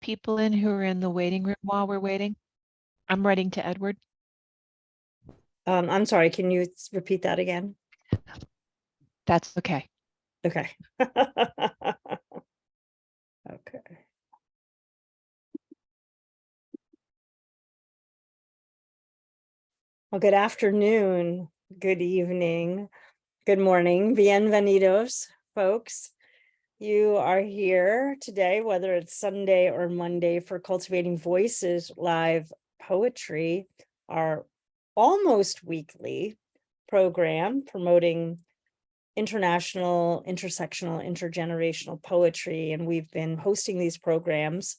people in who are in the waiting room while we're waiting? I'm writing to Edward. I'm sorry, can you repeat that again? That's okay. Okay. Okay. Well, good afternoon, good evening, good morning. Bienvenidos, folks. You are here today, whether it's Sunday or Monday, for Cultivating Voices live poetry, our almost weekly program promoting international, intersectional, intergenerational poetry. And we've been hosting these programs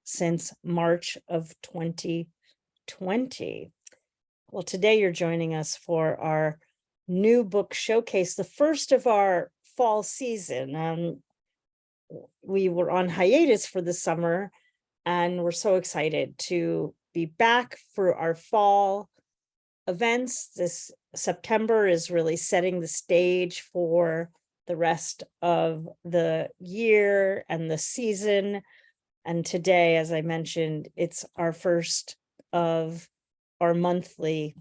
since March of 2020. Well, today you're joining us for our new book showcase, the first of our fall season. We were on hiatus for the summer, and we're so excited to be back for our fall events. This September is really setting the stage for the rest of the year and the season. And today, as I mentioned, it's our first of our monthly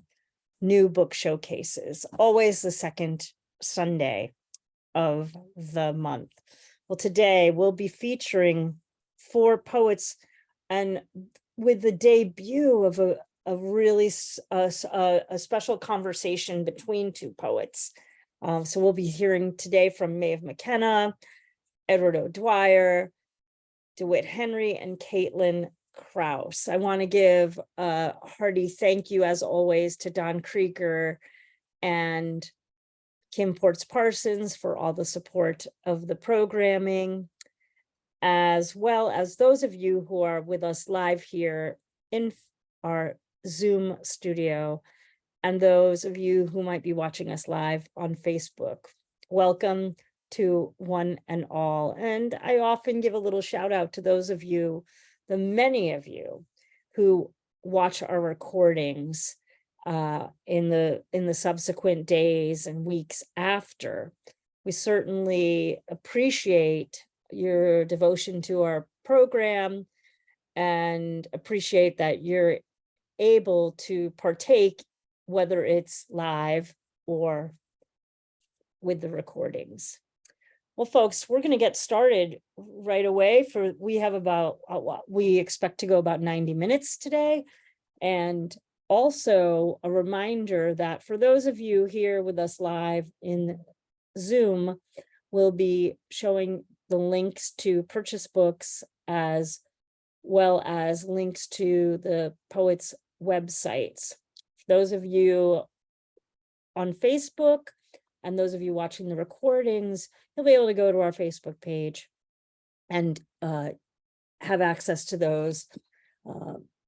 new book showcases, always the second Sunday of the month. Well, today we'll be featuring 4 poets, and with the debut of a really special conversation between 2 poets. So we'll be hearing today from Maeve McKenna, Edward O'Dwyer, DeWitt Henry, and Caitlin Krause. I want to give a hearty thank you, as always, to Don Krieger and Kim Ports-Parsons for all the support of the programming, as well as those of you who are with us live here in our Zoom studio, and those of you who might be watching us live on Facebook. Welcome to one and all. And I often give a little shout out to those of you, the many of you who watch our recordings in the subsequent days and weeks after. We certainly appreciate your devotion to our program and appreciate that you're able to partake, whether it's live or with the recordings. Well, folks, we're going to get started right away. We have about, we expect to go about 90 minutes today. And also a reminder that for those of you here with us live in Zoom, we'll be showing the links to purchase books as well as links to the poets' websites. Those of you on Facebook and those of you watching the recordings, you'll be able to go to our Facebook page and have access to those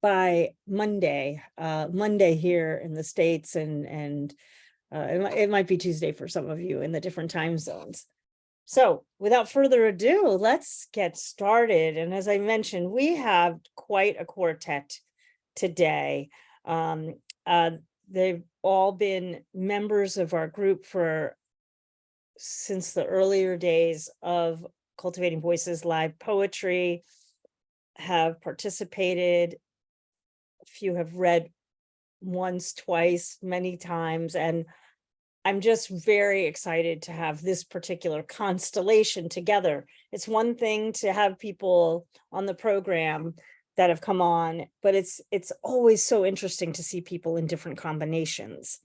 by Monday here in the States, and it might be Tuesday for some of you in the different time zones. So without further ado, let's get started. And as I mentioned, we have quite a quartet today. They've all been members of our group since the earlier days of Cultivating Voices live poetry, have participated. A few have read once, twice, many times, and I'm just very excited to have this particular constellation together. It's one thing to have people on the program that have come on, but it's always so interesting to see people in different combinations.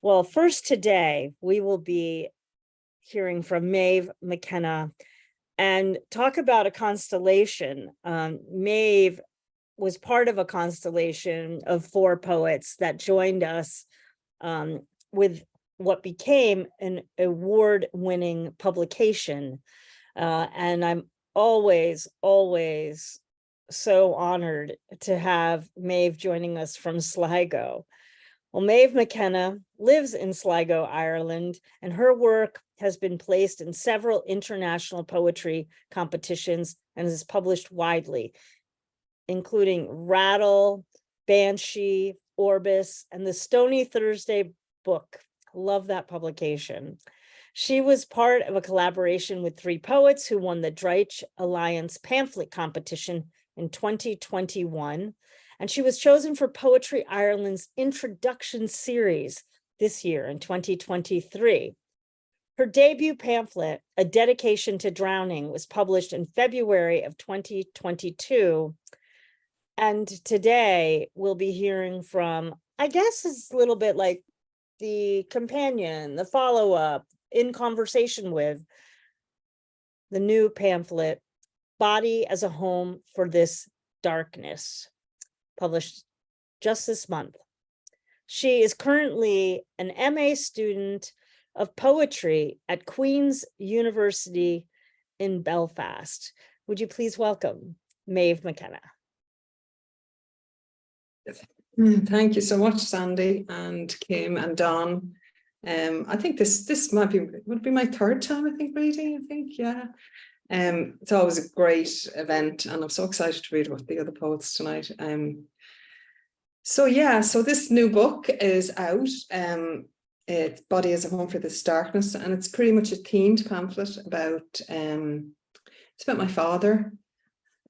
Well, first today, we will be hearing from Maeve McKenna and talk about a constellation. Maeve was part of a constellation of 4 poets that joined us with what became an award-winning publication. And I'm always so honored to have Maeve joining us from Sligo. Well, Maeve McKenna lives in Sligo, Ireland, and her work has been placed in several international poetry competitions and is published widely, including Rattle, Banshee, Orbis, and the Stony Thursday book. Love that publication. She was part of a collaboration with 3 poets who won the Dreich Alliance pamphlet competition in 2021, and she was chosen for Poetry Ireland's Introduction Series this year in 2023. Her debut pamphlet, A Dedication to Drowning, was published in February of 2022. And today we'll be hearing from, I guess it's a little bit like the companion, the follow-up, in conversation with the new pamphlet, Body as a Home for This Darkness, published just this month. She is currently an MA student of poetry at Queen's University in Belfast. Would you please welcome Maeve McKenna? Thank you so much, Sandy and Kim and Don. I think this would be my third time, I think, reading, yeah. It's always a great event, and I'm so excited to read with the other poets tonight. So this new book is out. It's Body as a Home for This Darkness, and it's pretty much a themed pamphlet about it's about my father.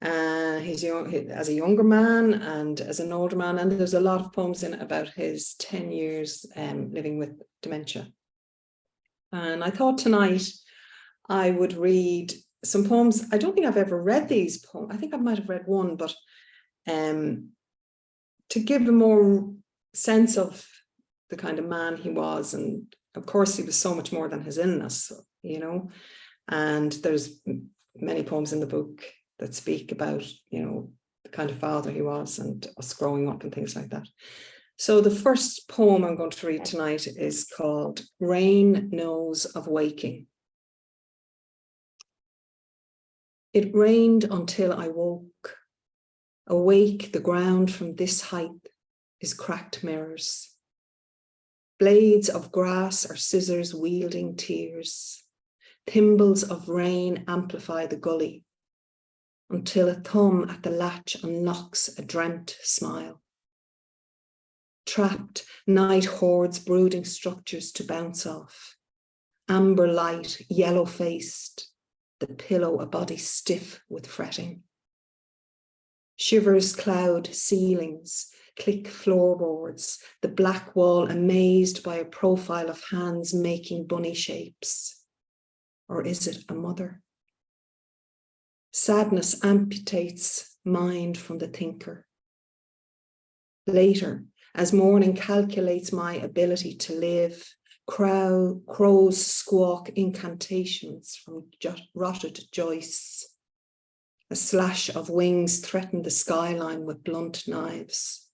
He's young as a younger man and as an older man, and there's a lot of poems in it about his 10 years living with dementia. And I thought tonight I would read some poems. I don't think I've ever read these poems. I think I might have read one, but to give a more sense of the kind of man he was. And of course he was so much more than his illness, you know, and there's many poems in the book that speak about, you know, the kind of father he was and us growing up and things like that. So the first poem I'm going to read tonight is called Rain Knows of Waking. It rained until I woke. Awake, the ground from this height is cracked mirrors. Blades of grass are scissors wielding tears. Thimbles of rain amplify the gully until a thumb at the latch unlocks a dreamt smile. Trapped, night hoards brooding structures to bounce off. Amber light, yellow-faced, the pillow a body stiff with fretting. Shivers cloud ceilings, click floorboards, the black wall amazed by a profile of hands making bunny shapes. Or is it a mother? Sadness amputates mind from the thinker. Later, as morning calculates my ability to live, crows squawk incantations from rotted joists. A slash of wings threaten the skyline with blunt knives.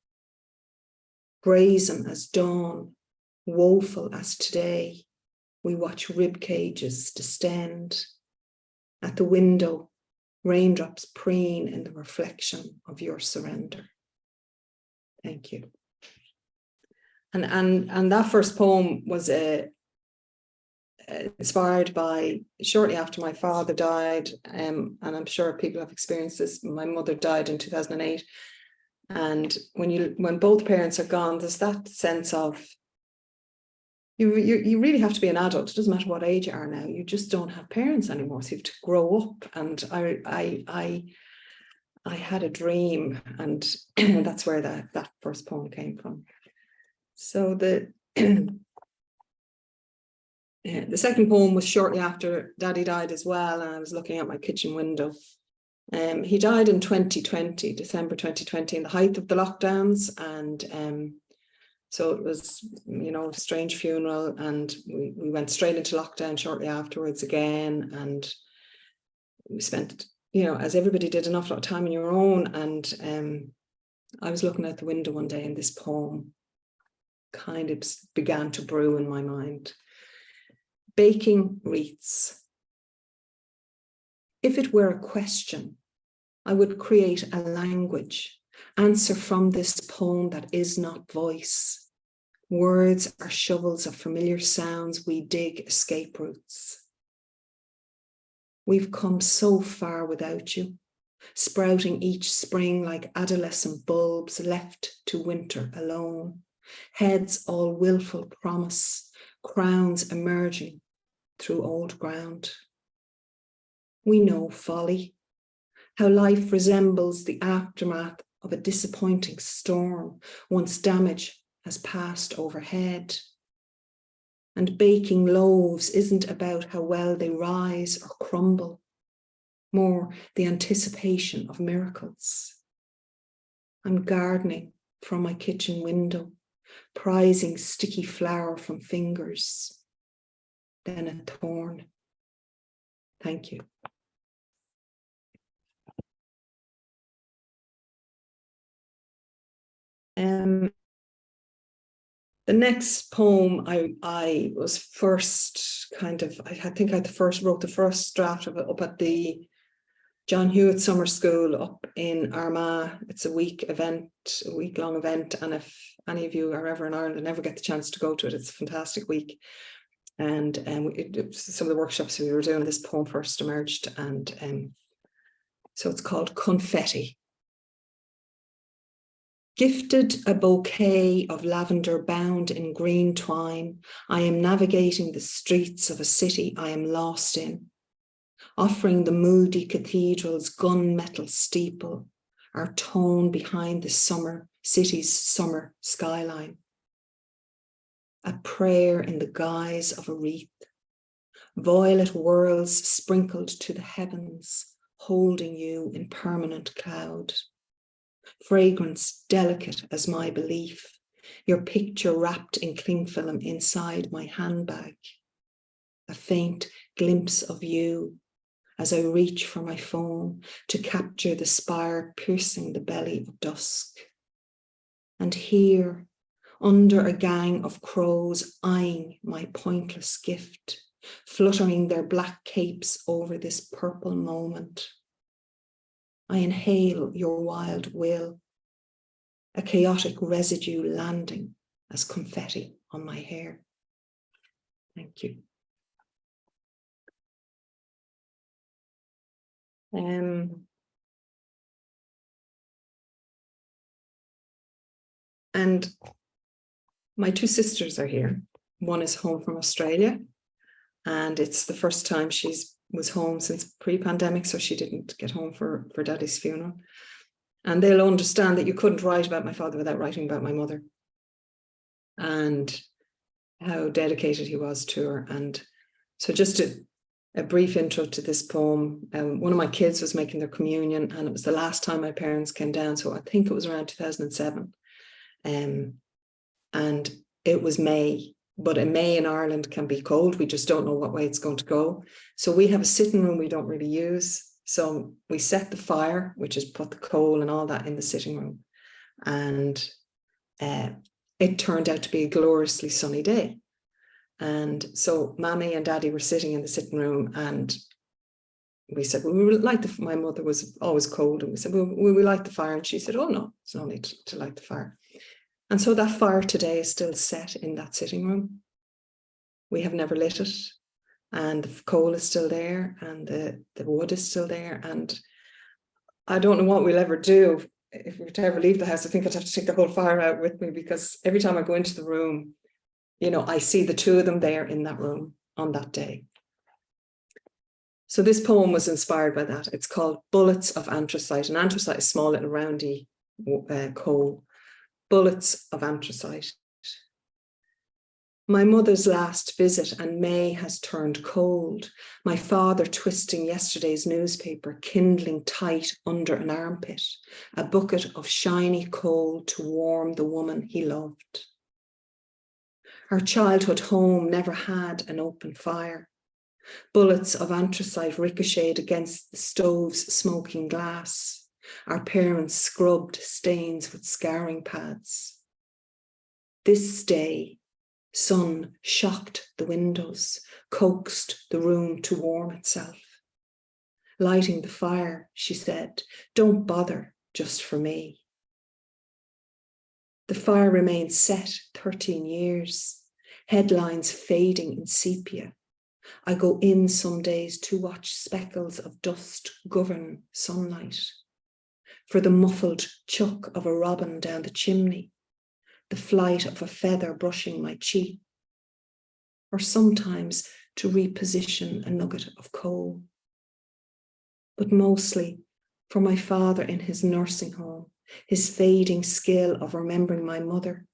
Brazen as dawn, woeful as today, we watch rib cages distend. At the window, raindrops preen in the reflection of your surrender. Thank you. And that first poem was inspired by shortly after my father died, and I'm sure people have experienced this. My mother died in 2008, and when both parents are gone, there's that sense of you really have to be an adult. It doesn't matter what age you are now. You just don't have parents anymore, so you have to grow up. And I had a dream, and that's where that first poem came from. So the second poem was shortly after Daddy died as well, and I was looking out my kitchen window. He died in 2020, December 2020, in the height of the lockdowns, and so it was, you know, a strange funeral, and we went straight into lockdown shortly afterwards again, and we spent, you know, as everybody did, an awful lot of time on your own. And I was looking out the window one day, and this poem kind of began to brew in my mind. Baking wreaths. If it were a question, I would create a language, answer from this poem that is not voice. Words are shovels of familiar sounds, we dig escape routes. We've come so far without you, sprouting each spring like adolescent bulbs left to winter alone. Heads all willful promise, crowns emerging through old ground. We know folly, how life resembles the aftermath of a disappointing storm once damage has passed overhead. And baking loaves isn't about how well they rise or crumble, more the anticipation of miracles. I'm gardening from my kitchen window, prizing sticky flour from fingers, then a thorn. Thank you. The next poem I was first kind of, I think I wrote the first draft of it up at the John Hewitt Summer School up in Armagh. It's a week-long event. And if any of you are ever in Ireland and never get the chance to go to it, it's a fantastic week. And some of the workshops we were doing, this poem first emerged. And so it's called Confetti. Gifted a bouquet of lavender bound in green twine, I am navigating the streets of a city I am lost in, offering the moody cathedral's gunmetal steeple, our tone behind the city's summer skyline. A prayer in the guise of a wreath, violet whirls sprinkled to the heavens, holding you in permanent cloud. Fragrance delicate as my belief, your picture wrapped in cling film inside my handbag. A faint glimpse of you as I reach for my phone to capture the spire piercing the belly of dusk. And here, under a gang of crows eyeing my pointless gift, fluttering their black capes over this purple moment, I inhale your wild will, a chaotic residue landing as confetti on my hair. Thank you. And my two sisters are here. One is home from Australia, and it's the first time she was home since pre-pandemic, so she didn't get home for Daddy's funeral. And they'll understand that you couldn't write about my father without writing about my mother and how dedicated he was to her. And so just a brief intro to this poem. One of my kids was making their communion, and it was the last time my parents came down. So I think it was around 2007. And it was May, but in May in Ireland can be cold. We just don't know what way it's going to go. So we have a sitting room we don't really use. So we set the fire, which is put the coal and all that in the sitting room. And it turned out to be a gloriously sunny day. And so Mammy and Daddy were sitting in the sitting room, and we said, well, we would like my mother was always cold. And we said, well, we light the fire. And she said, oh no, there's no need to light the fire. And so that fire today is still set in that sitting room. We have never lit it. And the coal is still there, and the wood is still there. And I don't know what we'll ever do. If we were to ever leave the house, I think I'd have to take the whole fire out with me, because every time I go into the room, you know, I see the two of them there in that room on that day. So this poem was inspired by that. It's called Bullets of Anthracite. And anthracite is small little roundy coal. Bullets of Anthracite. My mother's last visit, and May has turned cold. My father twisting yesterday's newspaper, kindling tight under an armpit, a bucket of shiny coal to warm the woman he loved. Our childhood home never had an open fire. Bullets of anthracite ricocheted against the stove's smoking glass. Our parents scrubbed stains with scouring pads. This day, sun shocked the windows, coaxed the room to warm itself. Lighting the fire, she said, don't bother, just for me. The fire remained set 13 years, headlines fading in sepia. I go in some days to watch speckles of dust govern sunlight. For the muffled chuck of a robin down the chimney, the flight of a feather brushing my cheek, or sometimes to reposition a nugget of coal. But mostly for my father in his nursing home, his fading skill of remembering my mother,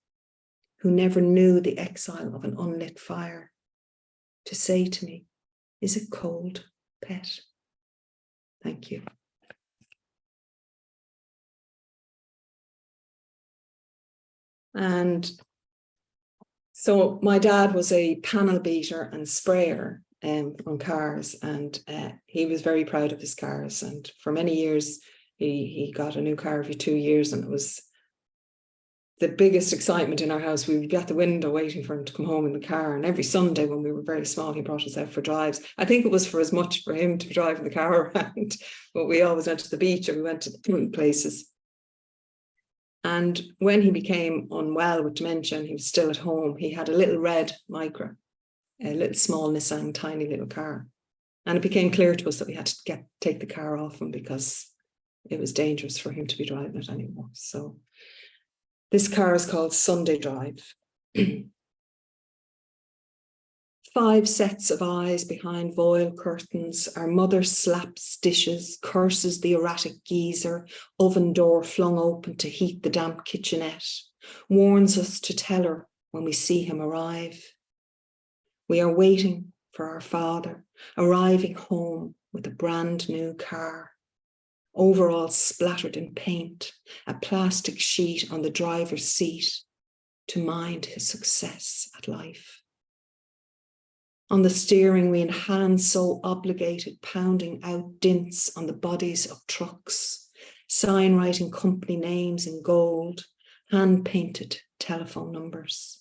who never knew the exile of an unlit fire, to say to me, "Is it cold, pet?" Thank you. And so my dad was a panel beater and sprayer on cars, and he was very proud of his cars. And for many years, he got a new car every 2 years, and it was the biggest excitement in our house. We would be at the window waiting for him to come home in the car. And every Sunday when we were very small, he brought us out for drives. I think it was for as much for him to be driving the car around, but we always went to the beach or we went to different places. And when he became unwell with dementia and he was still at home, he had a little red Micra, a little small Nissan, tiny little car. And it became clear to us that we had to take the car off him because it was dangerous for him to be driving it anymore. So this car is called Sunday Drive. 5 sets of eyes behind voile curtains. Our mother slaps dishes, curses the erratic geezer, oven door flung open to heat the damp kitchenette, warns us to tell her when we see him arrive. We are waiting for our father, arriving home with a brand new car. Overalls splattered in paint, a plastic sheet on the driver's seat to mind his success at life. On the steering wheel, hands so obligated, pounding out dints on the bodies of trucks, sign writing company names in gold, hand-painted telephone numbers.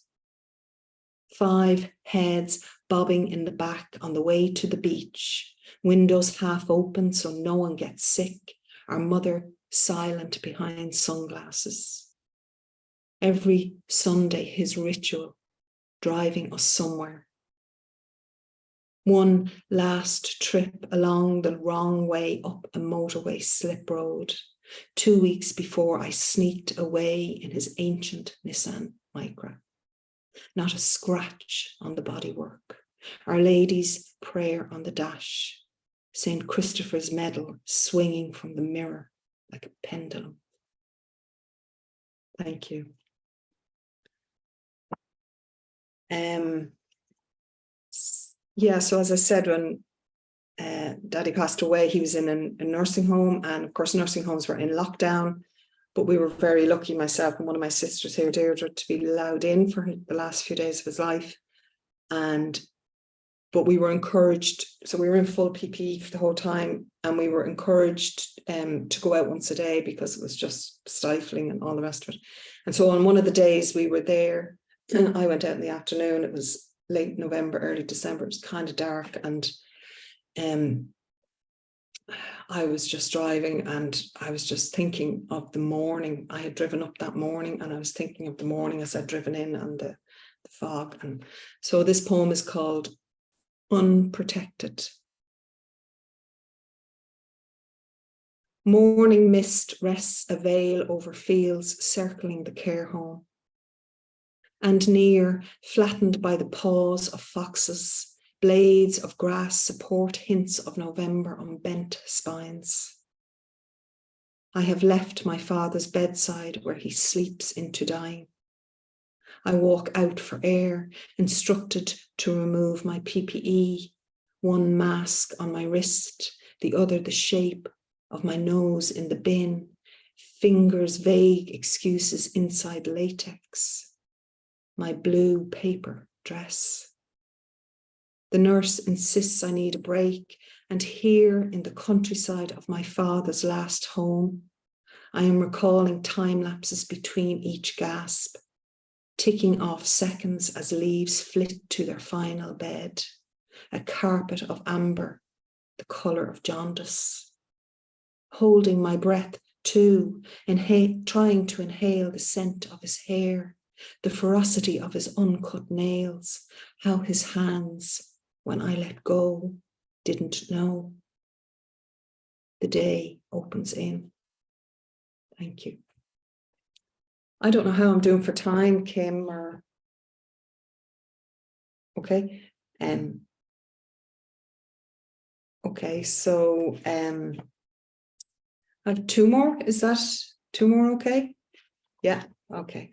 5 heads bobbing in the back on the way to the beach, windows half open so no one gets sick, our mother silent behind sunglasses. Every Sunday, his ritual, driving us somewhere. One last trip along the wrong way up a motorway slip road, 2 weeks before I sneaked away in his ancient Nissan Micra. Not a scratch on the bodywork. Our Lady's prayer on the dash. St. Christopher's medal swinging from the mirror like a pendulum. Thank you. Yeah, so as I said, when Daddy passed away, he was in a nursing home, and of course nursing homes were in lockdown, but we were very lucky, myself and one of my sisters here, Deirdre, to be allowed in for the last few days of his life. But we were encouraged, so we were in full PPE for the whole time, and we were encouraged to go out once a day because it was just stifling and all the rest of it. And so on one of the days we were there, and I went out in the afternoon, it was late November, early December, it was kind of dark, and I was just driving and I was just thinking of the morning. I had driven up that morning and I was thinking of the morning as I'd driven in and the fog. And so this poem is called Unprotected. Morning mist rests a veil over fields circling the care home. And near, flattened by the paws of foxes, blades of grass support hints of November on bent spines. I have left my father's bedside where he sleeps into dying. I walk out for air, instructed to remove my PPE, one mask on my wrist, the other the shape of my nose in the bin, fingers vague excuses inside latex, my blue paper dress. The nurse insists I need a break, and here in the countryside of my father's last home, I am recalling time lapses between each gasp, ticking off seconds as leaves flit to their final bed, a carpet of amber, the colour of jaundice. Holding my breath too, trying to inhale the scent of his hair, the ferocity of his uncut nails, how his hands, when I let go, didn't know. The day opens in. Thank you. I don't know how I'm doing for time, Kim, or okay. Okay, so I have two more. Is that two more okay? Yeah, okay.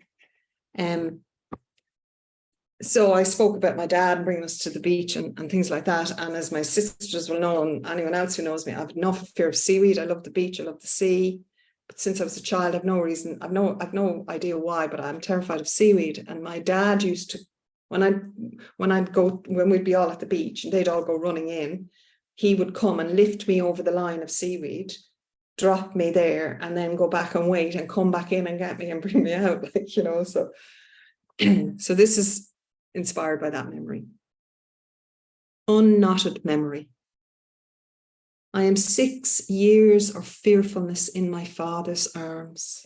So I spoke about my dad bringing us to the beach and things like that. And as my sisters will know, and anyone else who knows me, I have enough fear of seaweed. I love the beach, I love the sea. But since I was a child, I've no reason, I've no idea why, but I'm terrified of seaweed. And my dad used to, when we'd be all at the beach and they'd all go running in, he would come and lift me over the line of seaweed, drop me there, and then go back and wait and come back in and get me and bring me out, like, you know. So so this is inspired by that memory. Unknotted memory. I am 6 years of fearfulness in my father's arms.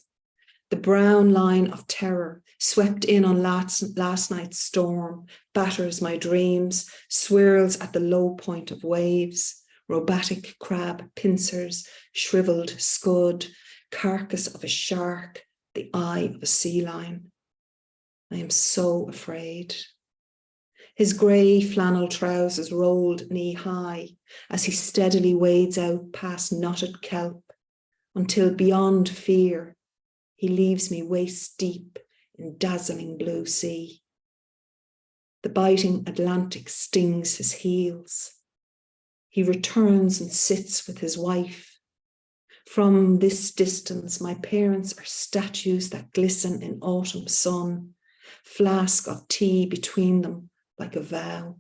The brown line of terror swept in on last night's storm, batters my dreams, swirls at the low point of waves, robotic crab pincers, shriveled scud, carcass of a shark, the eye of a sea lion. I am so afraid. His grey flannel trousers rolled knee-high as he steadily wades out past knotted kelp until beyond fear he leaves me waist-deep in dazzling blue sea. The biting Atlantic stings his heels. He returns and sits with his wife. From this distance, my parents are statues that glisten in autumn sun, flask of tea between them, like a vow.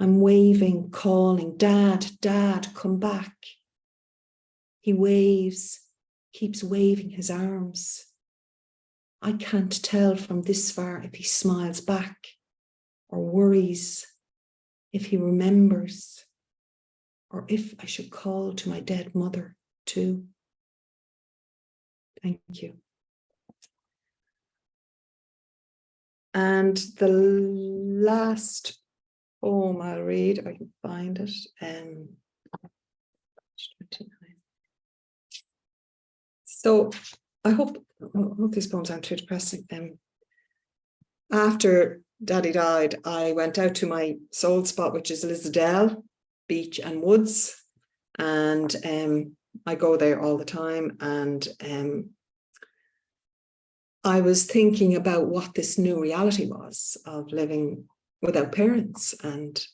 I'm waving, calling, Dad, Dad, come back. He waves, keeps waving his arms. I can't tell from this far if he smiles back or worries, if he remembers, or if I should call to my dead mother too. Thank you. And the last poem I'll read, if I can find it. 29. So I hope these poems aren't too depressing. After Daddy died, I went out to my soul spot, which is Lisdale Beach and Woods, and I go there all the time. And I was thinking about what this new reality was of living without parents, and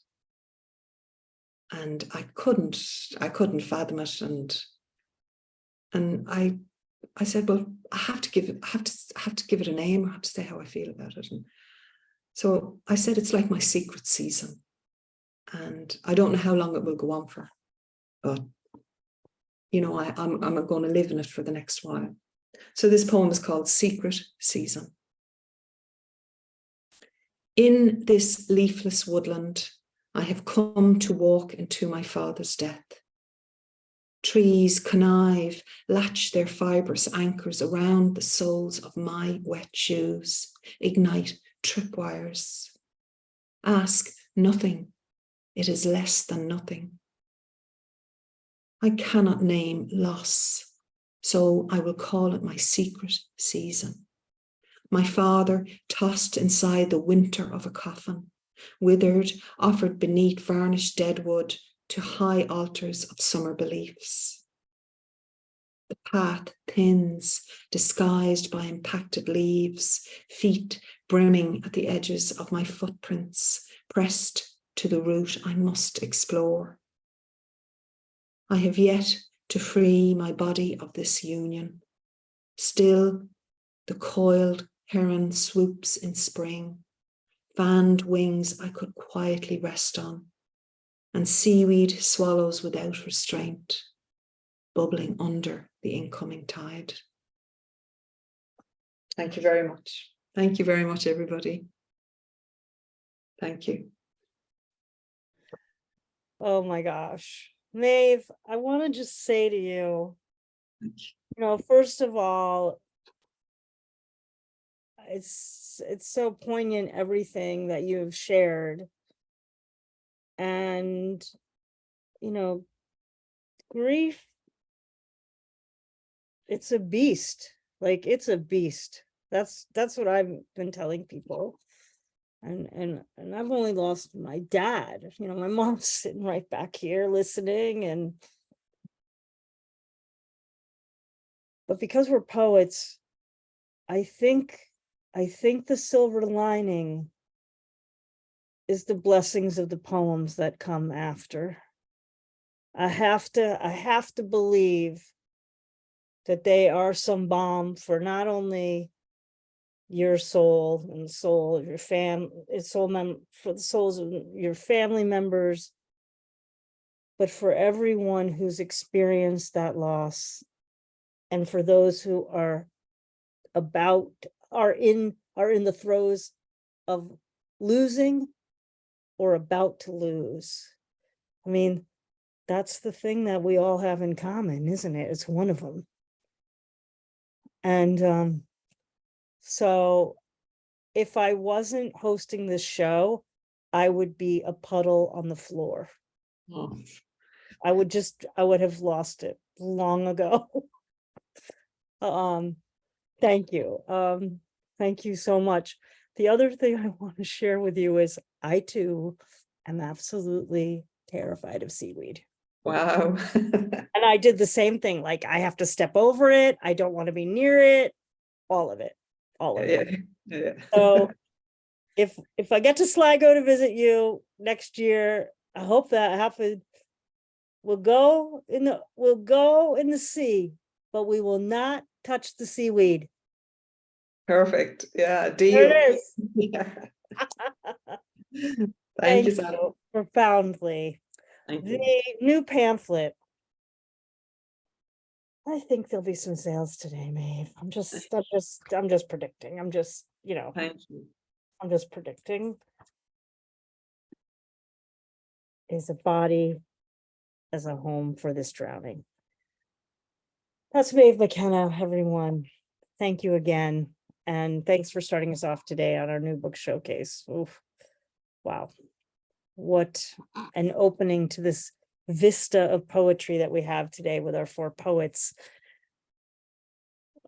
I couldn't fathom it, and I said, well, I have to give it a name. I have to say how I feel about it. And so I said, it's like my secret season, and I don't know how long it will go on for, but you know, I'm going to live in it for the next while. So this poem is called Secret Season. In this leafless woodland, I have come to walk into my father's death. Trees connive, latch their fibrous anchors around the soles of my wet shoes, ignite tripwires. Ask nothing, it is less than nothing. I cannot name loss, so I will call it my secret season. My father tossed inside the winter of a coffin, withered, offered beneath varnished deadwood to high altars of summer beliefs. The path thins, disguised by impacted leaves, feet brimming at the edges of my footprints, pressed to the route I must explore. I have yet to free my body of this union. Still, the coiled heron swoops in spring, fanned wings I could quietly rest on, and seaweed swallows without restraint, bubbling under the incoming tide. Thank you very much. Thank you very much, everybody. Thank you. Oh my gosh. Maeve, I want to just say to you, first of all, it's so poignant, everything that you have shared. And, grief, it's a beast. Like, it's a beast. That's what I've been telling people. And I've only lost my dad. My mom's sitting right back here listening, and But because we're poets, I think the silver lining is the blessings of the poems that come after. I have to believe that they are some balm for not only your soul and the soul of your for the souls of your family members, but for everyone who's experienced that loss, and for those who are in the throes of losing or about to lose. I mean, that's the thing that we all have in common, isn't it? It's one of them. And so if I wasn't hosting this show, I would be a puddle on the floor. Oh, I would have lost it long ago. Thank you. Thank you so much. The other thing I want to share with you is I too am absolutely terrified of seaweed. wow. And I did the same thing. Like, I have to step over it. I don't want to be near it. All of it. All of it. Yeah. So if I get to Sligo to visit you next year, I hope that happens. We'll go in the sea, but we will not touch the seaweed. Perfect. Yeah, There deal. it is. Yeah. Thank Thank you, Sandra. you profoundly. Thank you. The new pamphlet. I think there'll be some sales today, Maeve. I'm just predicting. I'm just predicting. Is a body as a home for this drowning. That's Maeve McKenna, everyone. Thank you again. And thanks for starting us off today on our new book showcase. Oof. Wow. What an opening to this vista of poetry that we have today with our 4 poets.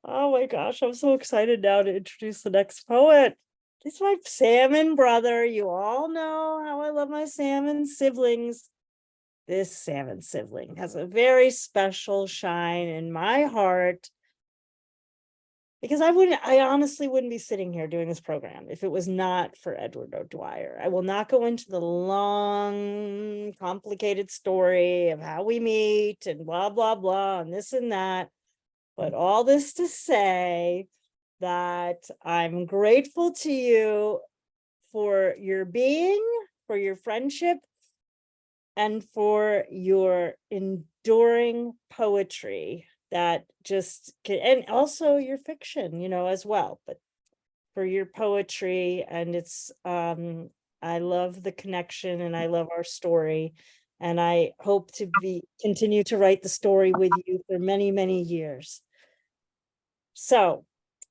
Oh my gosh, I'm so excited now to introduce the next poet. He's my salmon brother. You all know how I love my salmon siblings. This salmon sibling has a very special shine in my heart, because I honestly wouldn't be sitting here doing this program if it was not for Edward O'Dwyer. I will not go into the long, complicated story of how we meet and blah, blah, blah, and this and that. But all this to say that I'm grateful to you for your being, for your friendship, and for your enduring poetry that and also your fiction, as well, but for your poetry. And it's, I love the connection and I love our story. And I hope to continue to write the story with you for many, many years. So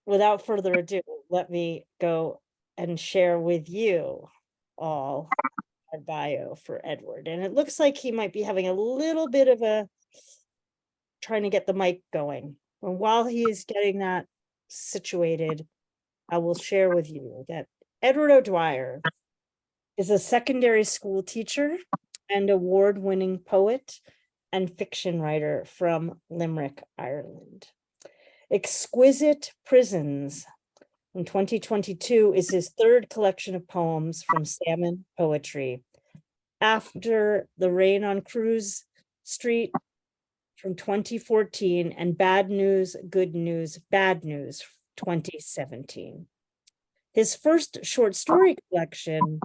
without further ado, let me go and share with you all our bio for Edward. And it looks like he might be having a little bit of trying to get the mic going. And while he is getting that situated, I will share with you that Edward O'Dwyer is a secondary school teacher and award-winning poet and fiction writer from Limerick, Ireland. Exquisite Prisons in 2022 is his 3rd collection of poems from Salmon Poetry. After the Rain on Cruise Street from 2014 and Bad News, Good News, Bad News 2017. His first short story collection,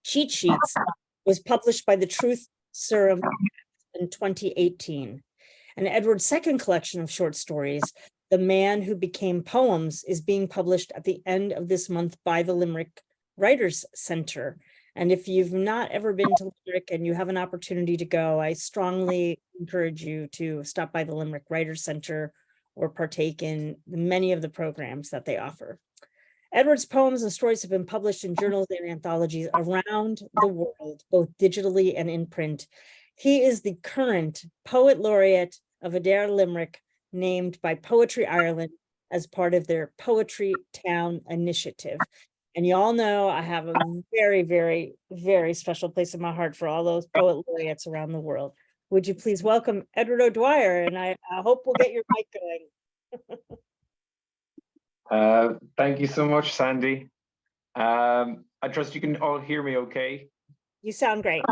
Cheat Sheets, was published by the Truth Serum in 2018. And Edward's second collection of short stories, The Man Who Became Poems, is being published at the end of this month by the Limerick Writers Center. And if you've not ever been to Limerick and you have an opportunity to go, I strongly encourage you to stop by the Limerick Writers Center or partake in many of the programs that they offer. Edward's poems and stories have been published in journals and anthologies around the world, both digitally and in print. He is the current Poet Laureate of Adair Limerick, named by Poetry Ireland as part of their Poetry Town initiative. And you all know I have a very, very, very special place in my heart for all those poet laureates around the world. Would you please welcome Edward O'Dwyer? And I hope we'll get your mic going. Thank you so much, Sandy. I trust you can all hear me okay? You sound great.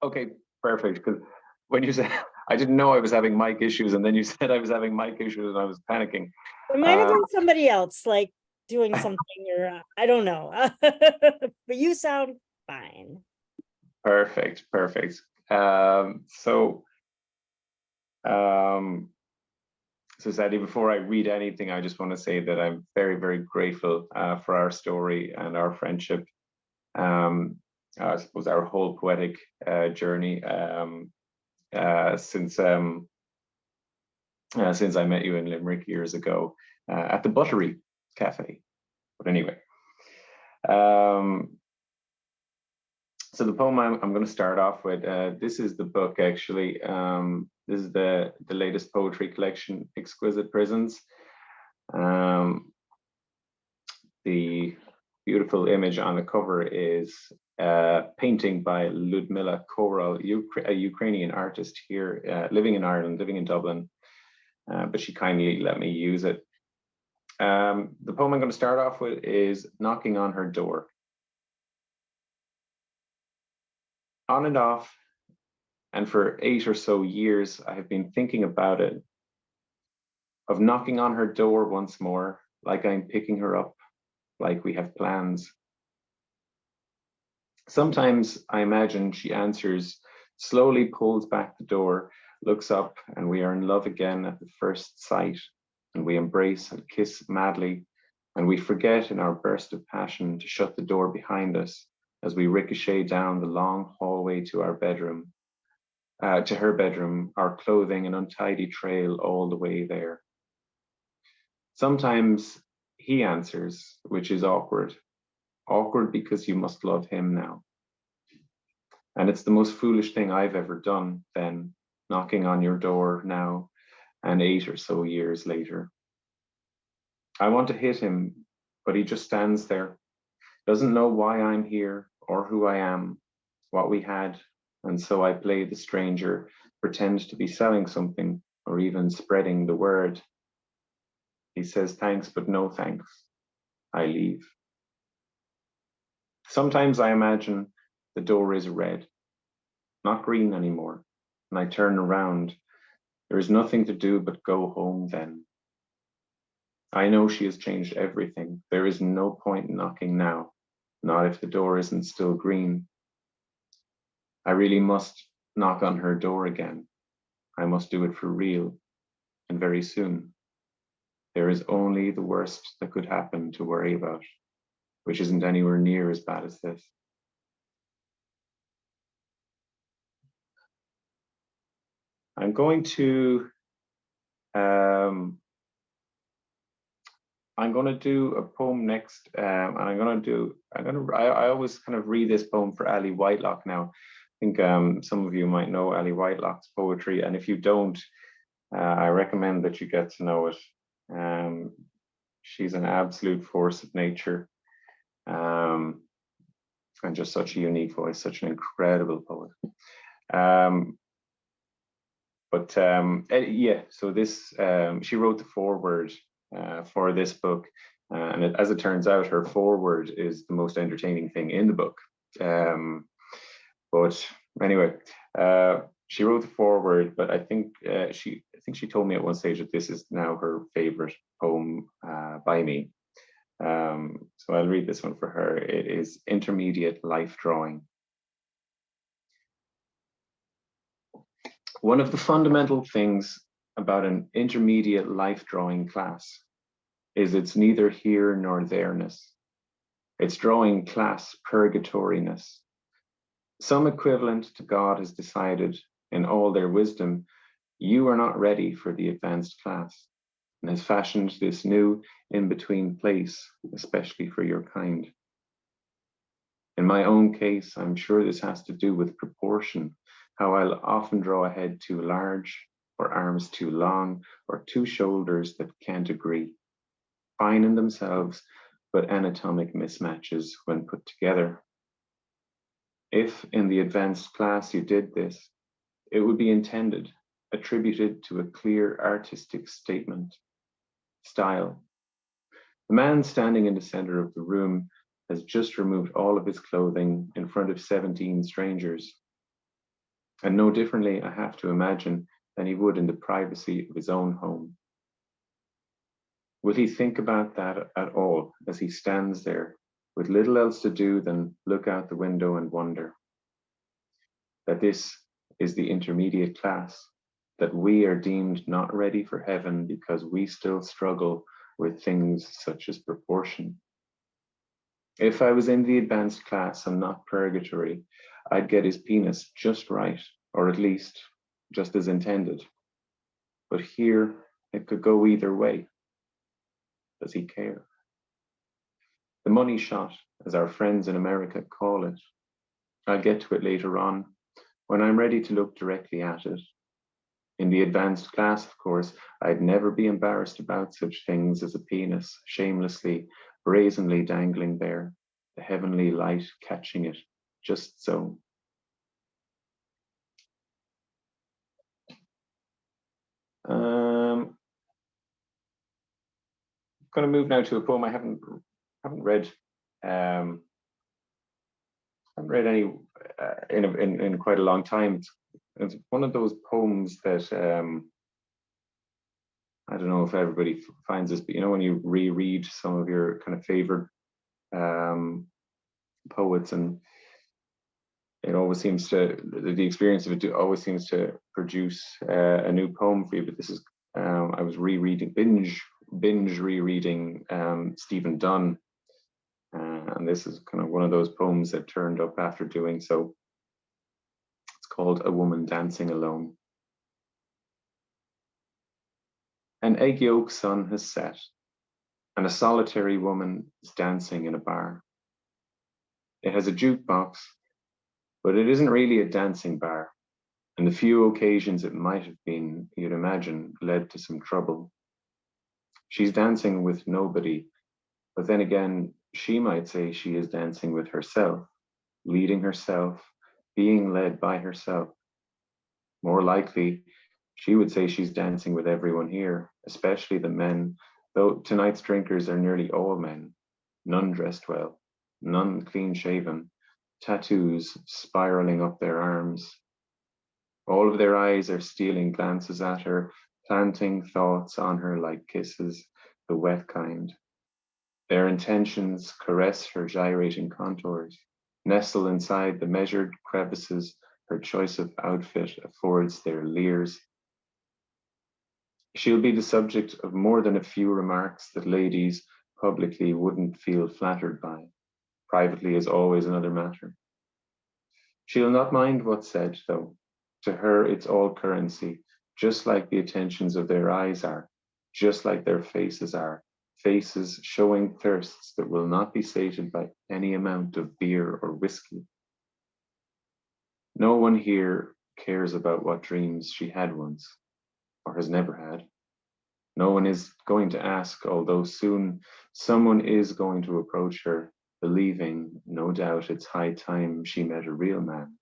Okay, perfect. Because when you said, I didn't know I was having mic issues, and then you said I was having mic issues and I was panicking. It might have been somebody else, like doing something, or I don't know. But you sound fine. Perfect. So Sandy, before I read anything, I just want to say that I'm very, very grateful for our story and our friendship. I suppose our whole poetic journey since I met you in Limerick years ago at the Buttery Cafe. But anyway, so the poem I'm going to start off with, this is the book actually. This is the latest poetry collection, Exquisite Prisons. The beautiful image on the cover is a painting by Ludmila Koral, a Ukrainian artist here, living in Ireland, living in Dublin, but she kindly let me use it. The poem I'm going to start off with is Knocking on Her Door. On and off, and for 8 or so years, I have been thinking about it, of knocking on her door once more, like I'm picking her up, like we have plans. Sometimes I imagine she answers, slowly pulls back the door, looks up, and we are in love again at the first sight, and we embrace and kiss madly, and we forget in our burst of passion to shut the door behind us as we ricochet down the long hallway to our bedroom. To her bedroom, our clothing an untidy trail all the way there. Sometimes he answers, which is awkward. Awkward because you must love him now. And it's the most foolish thing I've ever done then, knocking on your door now, and 8 or so years later. I want to hit him, but he just stands there, doesn't know why I'm here or who I am, what we had, and so I play the stranger, pretend to be selling something or even spreading the word. He says thanks, but no thanks. I leave. Sometimes I imagine the door is red, not green anymore, and I turn around. There is nothing to do but go home then. I know she has changed everything. There is no point knocking now, not if the door isn't still green. I really must knock on her door again. I must do it for real, and very soon. There is only the worst that could happen to worry about, which isn't anywhere near as bad as this. I'm going to do a poem next, and I always kind of read this poem for Ali Whitelock now. I think some of you might know Ali Whitelock's poetry, and if you don't, I recommend that you get to know it. She's an absolute force of nature, and just such a unique voice, such an incredible poet. Yeah, so this, she wrote the foreword for this book, and as it turns out, her foreword is the most entertaining thing in the book. But anyway, she wrote the foreword, but I think she told me at one stage that this is now her favorite poem by me. So I'll read this one for her. It is Intermediate Life Drawing. One of the fundamental things about an intermediate life drawing class is its neither here nor there-ness. Its drawing class purgatoriness. Some equivalent to God has decided, in all their wisdom, you are not ready for the advanced class, and has fashioned this new in-between place, especially for your kind. In my own case, I'm sure this has to do with proportion, how I'll often draw a head too large, or arms too long, or two shoulders that can't agree. Fine in themselves, but anatomic mismatches when put together. If in the advanced class you did this, it would be intended, attributed to a clear artistic statement. style. The man standing in the center of the room has just removed all of his clothing in front of 17 strangers. And no differently, I have to imagine, than he would in the privacy of his own home. Will he think about that at all as he stands there with little else to do than look out the window and wonder that this is the intermediate class, that we are deemed not ready for heaven because we still struggle with things such as proportion? If I was in the advanced class and not purgatory, I'd get his penis just right, or at least just as intended. But here, it could go either way. Does he care? The money shot, as our friends in America call it. I'll get to it later on, when I'm ready to look directly at it. In the advanced class, of course, I'd never be embarrassed about such things as a penis shamelessly, brazenly dangling there, the heavenly light catching it, just so. I'm going to move now to a poem I haven't read. Haven't read any in quite a long time. It's one of those poems that I don't know if everybody finds this, but you know, when you reread some of your kind of favorite poets, and it always seems to, the experience of it always seems to produce a new poem for you. But this is, I was binge rereading Stephen Dunn, and this is kind of one of those poems that turned up after doing so. It's called A Woman Dancing Alone. An egg yolk sun has set, and a solitary woman is dancing in a bar. It has a jukebox, but it isn't really a dancing bar, and the few occasions it might have been, you'd imagine, led to some trouble. She's dancing with nobody, but then again, she might say she is dancing with herself, leading herself, being led by herself. More likely, she would say she's dancing with everyone here, especially the men, though tonight's drinkers are nearly all men, none dressed well, none clean-shaven, tattoos spiraling up their arms. All of their eyes are stealing glances at her, planting thoughts on her like kisses, the wet kind. Their intentions caress her gyrating contours, nestle inside the measured crevices her choice of outfit affords their leers. She'll be the subject of more than a few remarks that ladies publicly wouldn't feel flattered by. Privately is always another matter. She'll not mind what's said, though. To her, it's all currency, just like the attentions of their eyes are, just like their faces are, faces showing thirsts that will not be sated by any amount of beer or whiskey. No one here cares about what dreams she had once, or has never had. No one is going to ask, although soon someone is going to approach her, believing, no doubt, it's high time she met a real man.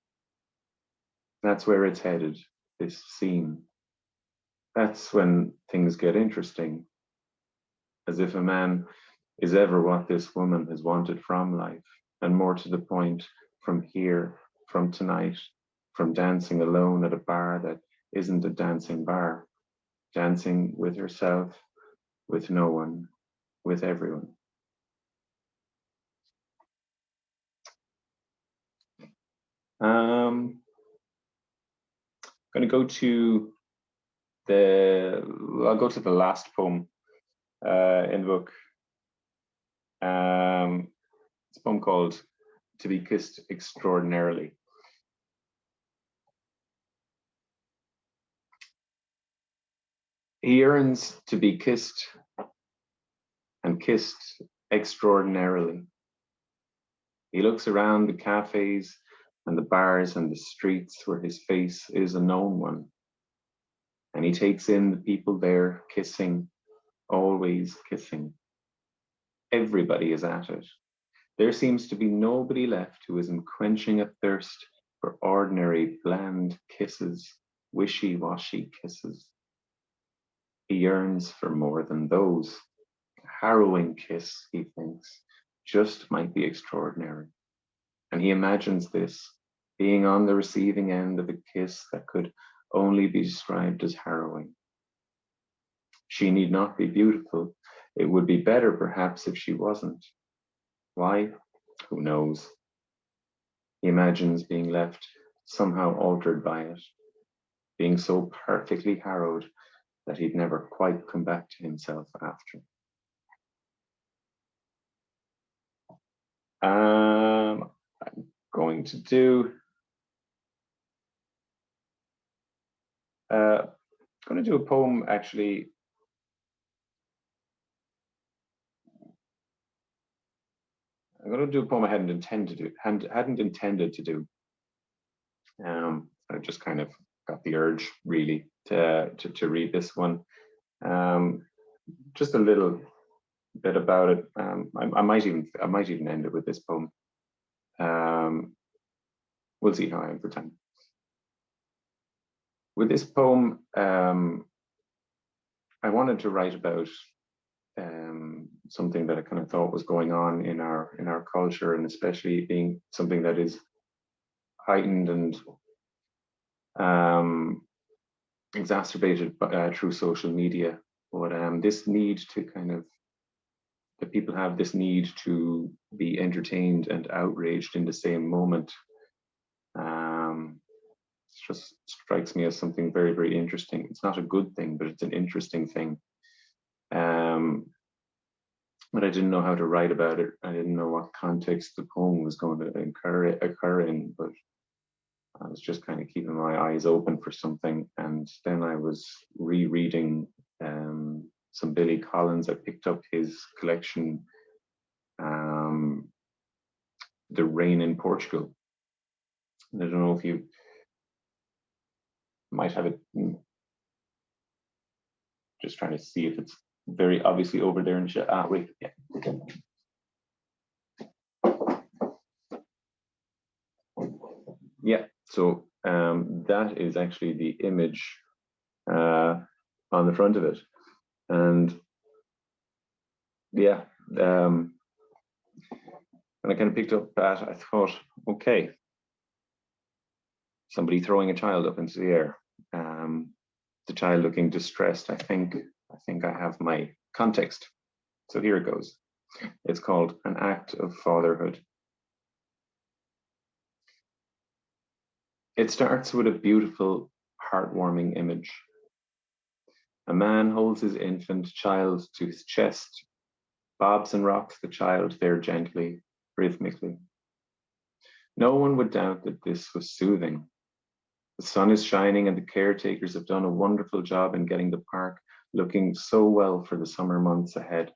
That's where it's headed, this scene. That's when things get interesting, as if a man is ever what this woman has wanted from life, and more to the point, from here, from tonight, from dancing alone at a bar that isn't a dancing bar, dancing with herself, with no one, with everyone. I'm going to go to I'll go to the last poem in the book. It's a poem called To Be Kissed Extraordinarily. He yearns to be kissed and kissed extraordinarily. He looks around the cafes and the bars and the streets where his face is a known one. And he takes in the people there kissing, always kissing. Everybody is at it. There seems to be nobody left who isn't quenching a thirst for ordinary, bland kisses, wishy-washy kisses. He yearns for more than those. A harrowing kiss, he thinks, just might be extraordinary. And he imagines this, being on the receiving end of a kiss that could only be described as harrowing. She need not be beautiful. It would be better, perhaps, if she wasn't. Why? Who knows? He imagines being left somehow altered by it, being so perfectly harrowed that he'd never quite come back to himself after. I'm going to do a poem actually. I'm going to do a poem I hadn't intended to do. I just kind of got the urge really to read this one. Just a little bit about it. I might even end it with this poem. We'll see how I am for time. With this poem, I wanted to write about something that I kind of thought was going on in our culture, and especially being something that is heightened and exacerbated through social media. But this need to that people have this need to be entertained and outraged in the same moment. It just strikes me as something very, very interesting. It's not a good thing, but it's an interesting thing. But I didn't know how to write about it. I didn't know what context the poem was going to occur in, but I was just kind of keeping my eyes open for something. And then I was rereading some Billy Collins. I picked up his collection, The Rain in Portugal. And I don't know if you might have it. Just trying to see if it's very obviously over there in the chat. Wait, yeah. Okay. Yeah, so that is actually the image on the front of it. And yeah, when I kind of picked up that, I thought, okay, somebody throwing a child up into the air. The child looking distressed. I think I have my context. So here it goes. It's called An Act of Fatherhood. It starts with a beautiful, heartwarming image. A man holds his infant child to his chest, bobs and rocks the child there gently, rhythmically. No one would doubt that this was soothing. The sun is shining and the caretakers have done a wonderful job in getting the park looking so well for the summer months ahead.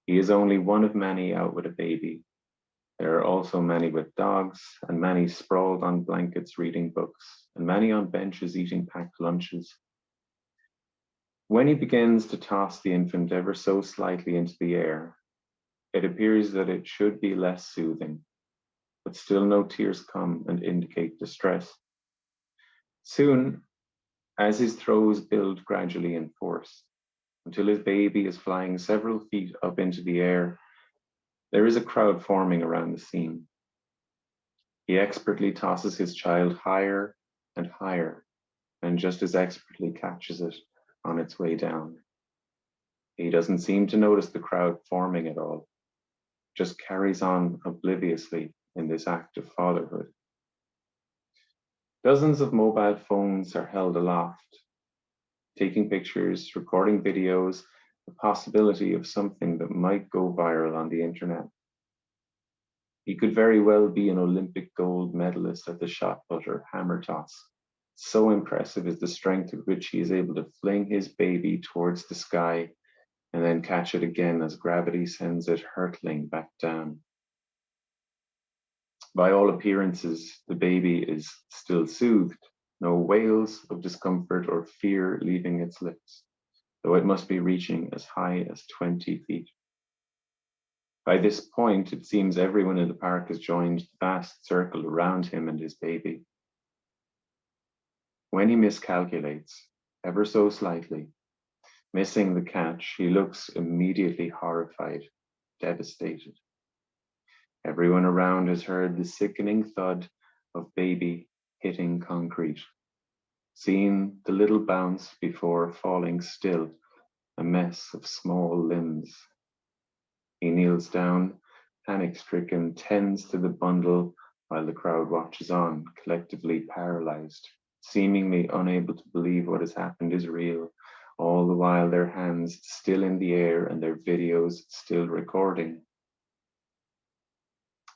He is only one of many out with a baby. There are also many with dogs, and many sprawled on blankets reading books, and many on benches eating packed lunches. When he begins to toss the infant ever so slightly into the air, it appears that it should be less soothing, but still no tears come and indicate distress. Soon, as his throws build gradually in force, until his baby is flying several feet up into the air, there is a crowd forming around the scene. He expertly tosses his child higher and higher, and just as expertly catches it on its way down. He doesn't seem to notice the crowd forming at all, just carries on obliviously in this act of fatherhood. Dozens of mobile phones are held aloft, taking pictures, recording videos, the possibility of something that might go viral on the internet. He could very well be an Olympic gold medalist at the shot put or hammer toss. So impressive is the strength with which he is able to fling his baby towards the sky and then catch it again as gravity sends it hurtling back down. By all appearances, the baby is still soothed, no wails of discomfort or fear leaving its lips, though it must be reaching as high as 20 feet. By this point, it seems everyone in the park has joined the vast circle around him and his baby. When he miscalculates, ever so slightly. Missing the catch, he looks immediately horrified, devastated. Everyone around has heard the sickening thud of baby hitting concrete, seen the little bounce before falling still, a mess of small limbs. He kneels down, panic-stricken, tends to the bundle while the crowd watches on, collectively paralyzed, seemingly unable to believe what has happened is real, all the while their hands still in the air and their videos still recording.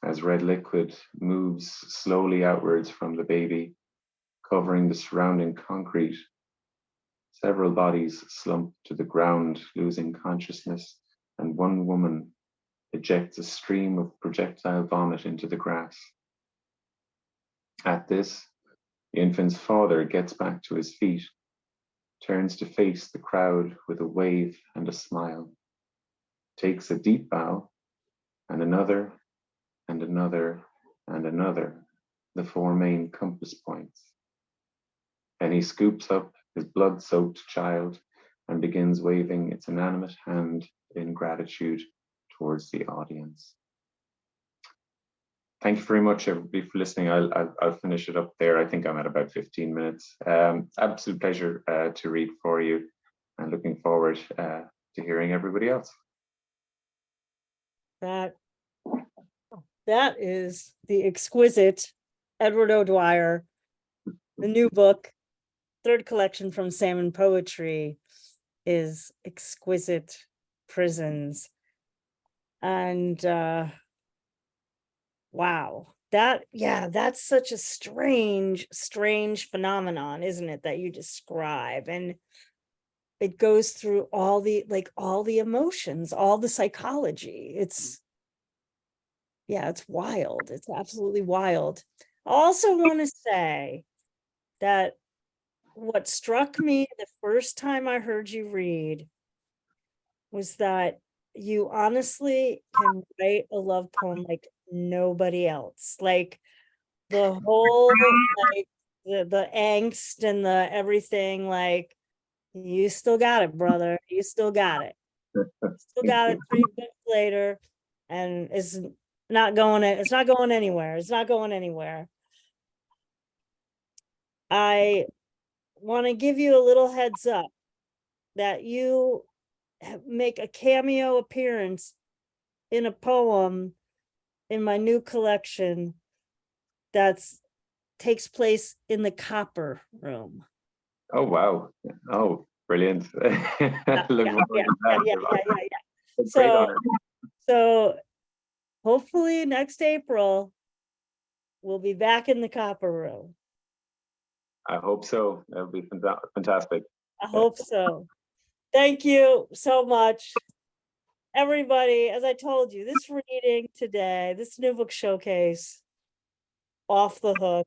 As red liquid moves slowly outwards from the baby, covering the surrounding concrete, several bodies slump to the ground, losing consciousness, and one woman ejects a stream of projectile vomit into the grass. At this, the infant's father gets back to his feet, turns to face the crowd with a wave and a smile, takes a deep bow, and another, and another, and another, the four main compass points. Then he scoops up his blood-soaked child and begins waving its inanimate hand in gratitude towards the audience. Thank you very much, everybody, for listening. I'll finish it up there. I think I'm at about 15 minutes. Absolute pleasure to read for you, and looking forward to hearing everybody else. That is the exquisite Edward O'Dwyer, the new book, third collection from Salmon Poetry, is Exquisite Prisons. And wow, that's such a strange phenomenon, isn't it, that you describe? And it goes through all the emotions, all the psychology. It's wild. It's absolutely wild. I also want to say that what struck me the first time I heard you read was that you honestly can write a love poem like nobody else. Like the whole, like the angst and the everything, like you still got it, brother. You still got it. Still got it 3 books later, and it's not going anywhere. It's not going anywhere. I want to give you a little heads up that you make a cameo appearance in a poem in my new collection that takes place in the copper room. Oh, wow. Oh, brilliant. Look forward to that. It's a great honor. So hopefully next April, we'll be back in the copper room. I hope so. That would be fantastic. I hope so. Thank you so much, everybody. As I told you, this reading today, this new book showcase, off the hook.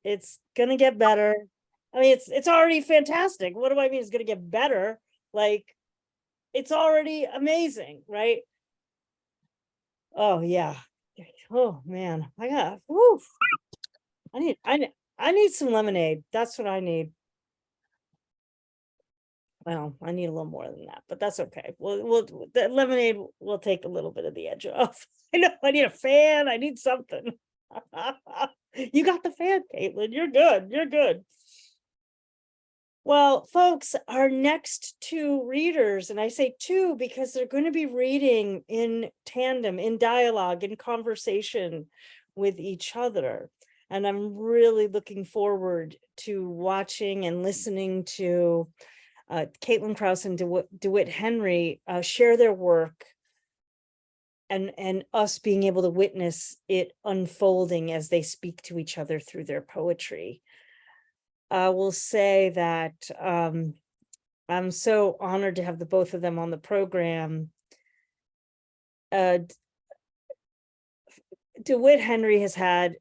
It's gonna get better. I mean, it's already fantastic. What do I mean it's gonna get better? Like, it's already amazing, right? Oh yeah. Oh man, I need some lemonade. That's what I need. Well, I need a little more than that, but that's okay. The lemonade will take a little bit of the edge off. I know I need a fan. I need something. You got the fan, Caitlin. You're good. You're good. Well, folks, our next 2 readers, and I say 2 because they're going to be reading in tandem, in dialogue, in conversation with each other. And I'm really looking forward to watching and listening to Caitlin Krause and DeWitt Henry share their work, and us being able to witness it unfolding as they speak to each other through their poetry. I will say that I'm so honored to have the both of them on the program. DeWitt Henry has had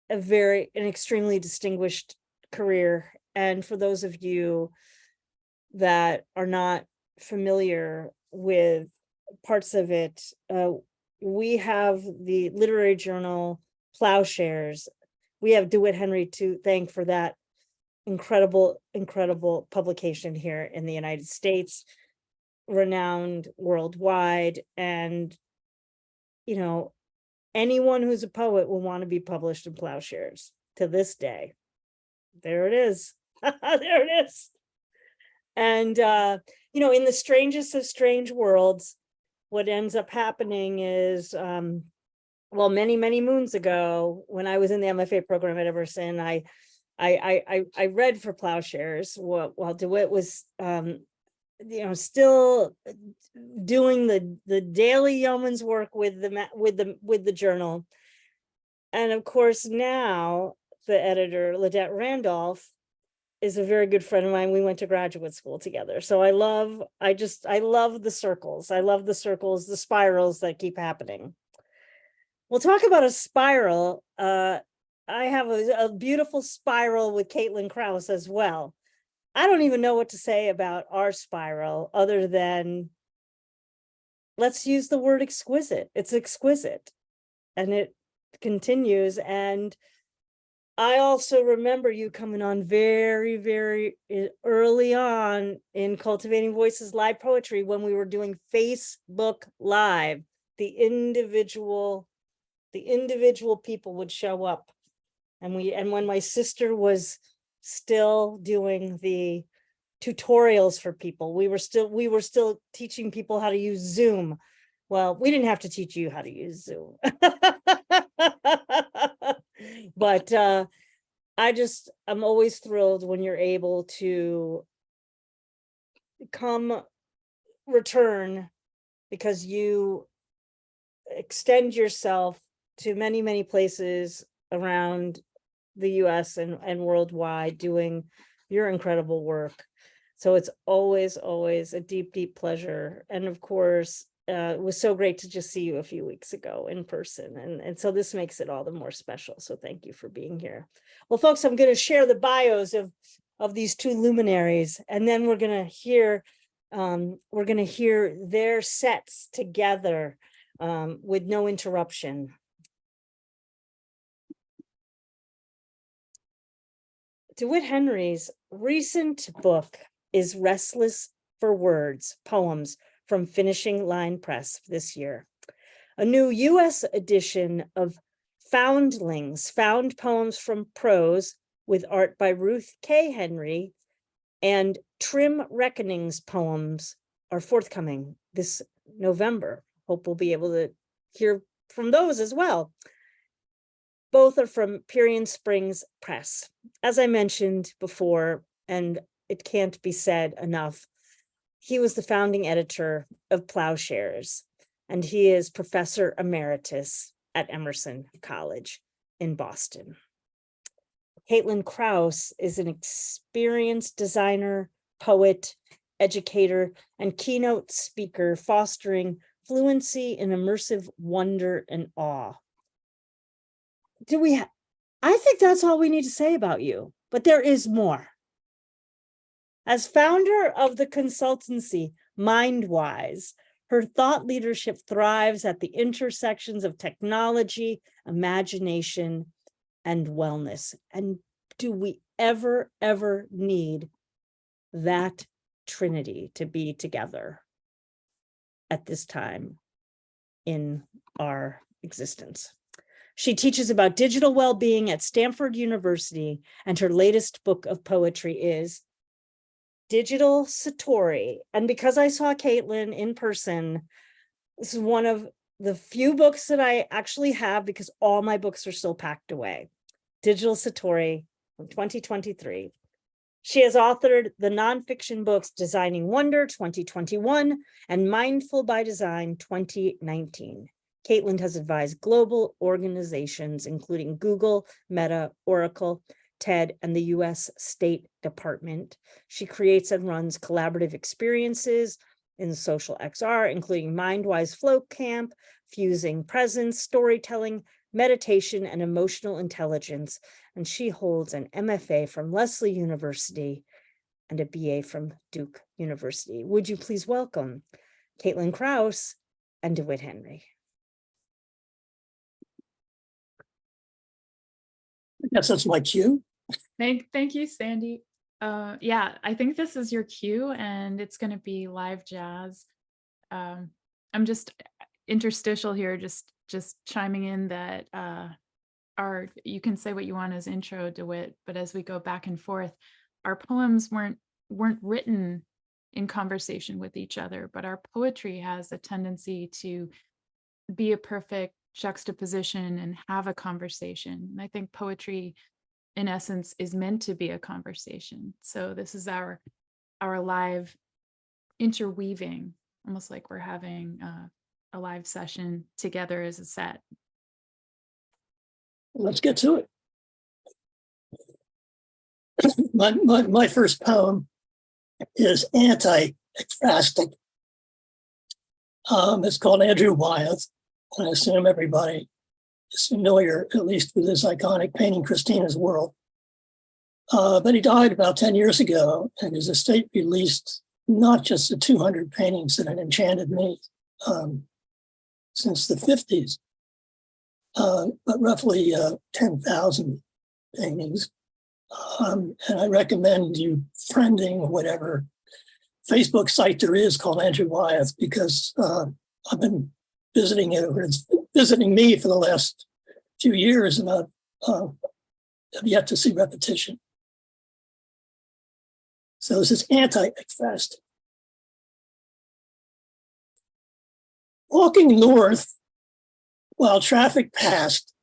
an extremely distinguished career. And for those of you that are not familiar with parts of it, we have the literary journal Plowshares. We have DeWitt Henry to thank for that incredible publication here in the United States, renowned worldwide. And, you know, anyone who's a poet will want to be published in Plowshares to this day. There it is. There it is. And, you know, in the strangest of strange worlds, what ends up happening is, well, many moons ago, when I was in the MFA program at Emerson, I read for Plowshares while DeWitt was, you know, still doing the daily yeoman's work with the journal. And of course, now the editor, Ladette Randolph, is a very good friend of mine. We went to graduate school together. So I love the circles. I love the circles, the spirals that keep happening. We'll talk about a spiral. I have a beautiful spiral with Caitlin Krause as well. I don't even know what to say about our spiral other than let's use the word exquisite. It's exquisite. And it continues. And I also remember you coming on very early on in Cultivating Voices live poetry when we were doing Facebook Live. The individual people would show up. And when my sister was still doing the tutorials for people, we were still teaching people how to use Zoom. Well, we didn't have to teach you how to use Zoom. But I'm always thrilled when you're able to return, because you extend yourself to many places around the US and worldwide doing your incredible work. So it's always a deep pleasure. And of course, it was so great to just see you a few weeks ago in person. And so this makes it all the more special. So thank you for being here. Well, folks, I'm going to share the bios of these two luminaries, and then we're going to hear their sets together with no interruption. DeWitt Henry's recent book is Restless for Words, Poems from Finishing Line Press this year. A new US edition of Foundlings, Found Poems from Prose, with art by Ruth K. Henry, and Trim Reckonings poems are forthcoming this November. Hope we'll be able to hear from those as well. Both are from Pierian Springs Press. As I mentioned before, and it can't be said enough, he was the founding editor of Plowshares, and he is Professor Emeritus at Emerson College in Boston. Caitlin Krause is an experienced designer, poet, educator, and keynote speaker, fostering fluency in immersive wonder and awe. I think that's all we need to say about you, but there is more. As founder of the consultancy MindWise, her thought leadership thrives at the intersections of technology, imagination, and wellness. And do we ever need that trinity to be together at this time in our existence? She teaches about digital well-being at Stanford University, and her latest book of poetry is Digital Satori. And because I saw Caitlin in person, this is one of the few books that I actually have, because all my books are still packed away. Digital Satori from 2023. She has authored the nonfiction books Designing Wonder 2021 and Mindful by Design 2019. Caitlin has advised global organizations, including Google, Meta, Oracle, TED, and the US State Department. She creates and runs collaborative experiences in social XR, including MindWise Flow Camp, fusing presence, storytelling, meditation, and emotional intelligence. And she holds an MFA from Lesley University and a BA from Duke University. Would you please welcome Caitlin Krause and DeWitt Henry? I guess that's my cue. Thank you, Sandy. Yeah, I think this is your cue, and it's going to be live jazz. I'm just interstitial here, just chiming in that you can say what you want as intro, DeWitt, but as we go back and forth, our poems weren't written in conversation with each other, but our poetry has a tendency to be a perfect juxtaposition and have a conversation. And I think poetry, in essence, is meant to be a conversation. So this is our live interweaving, almost like we're having a live session together as a set. Let's get to it. My first poem is anti-ekphrastic. It's called Andrew Wyeth, and I assume everybody is familiar, at least with his iconic painting, Christina's World. But he died about 10 years ago, and his estate released not just the 200 paintings that had enchanted me since the 50s, but roughly 10,000 paintings. And I recommend you friending whatever Facebook site there is called Andrew Wyeth, because I've been visiting it, or it's visiting me for the last few years, and I've yet to see repetition. So this is anti-ekphrastic. Walking north while traffic passed,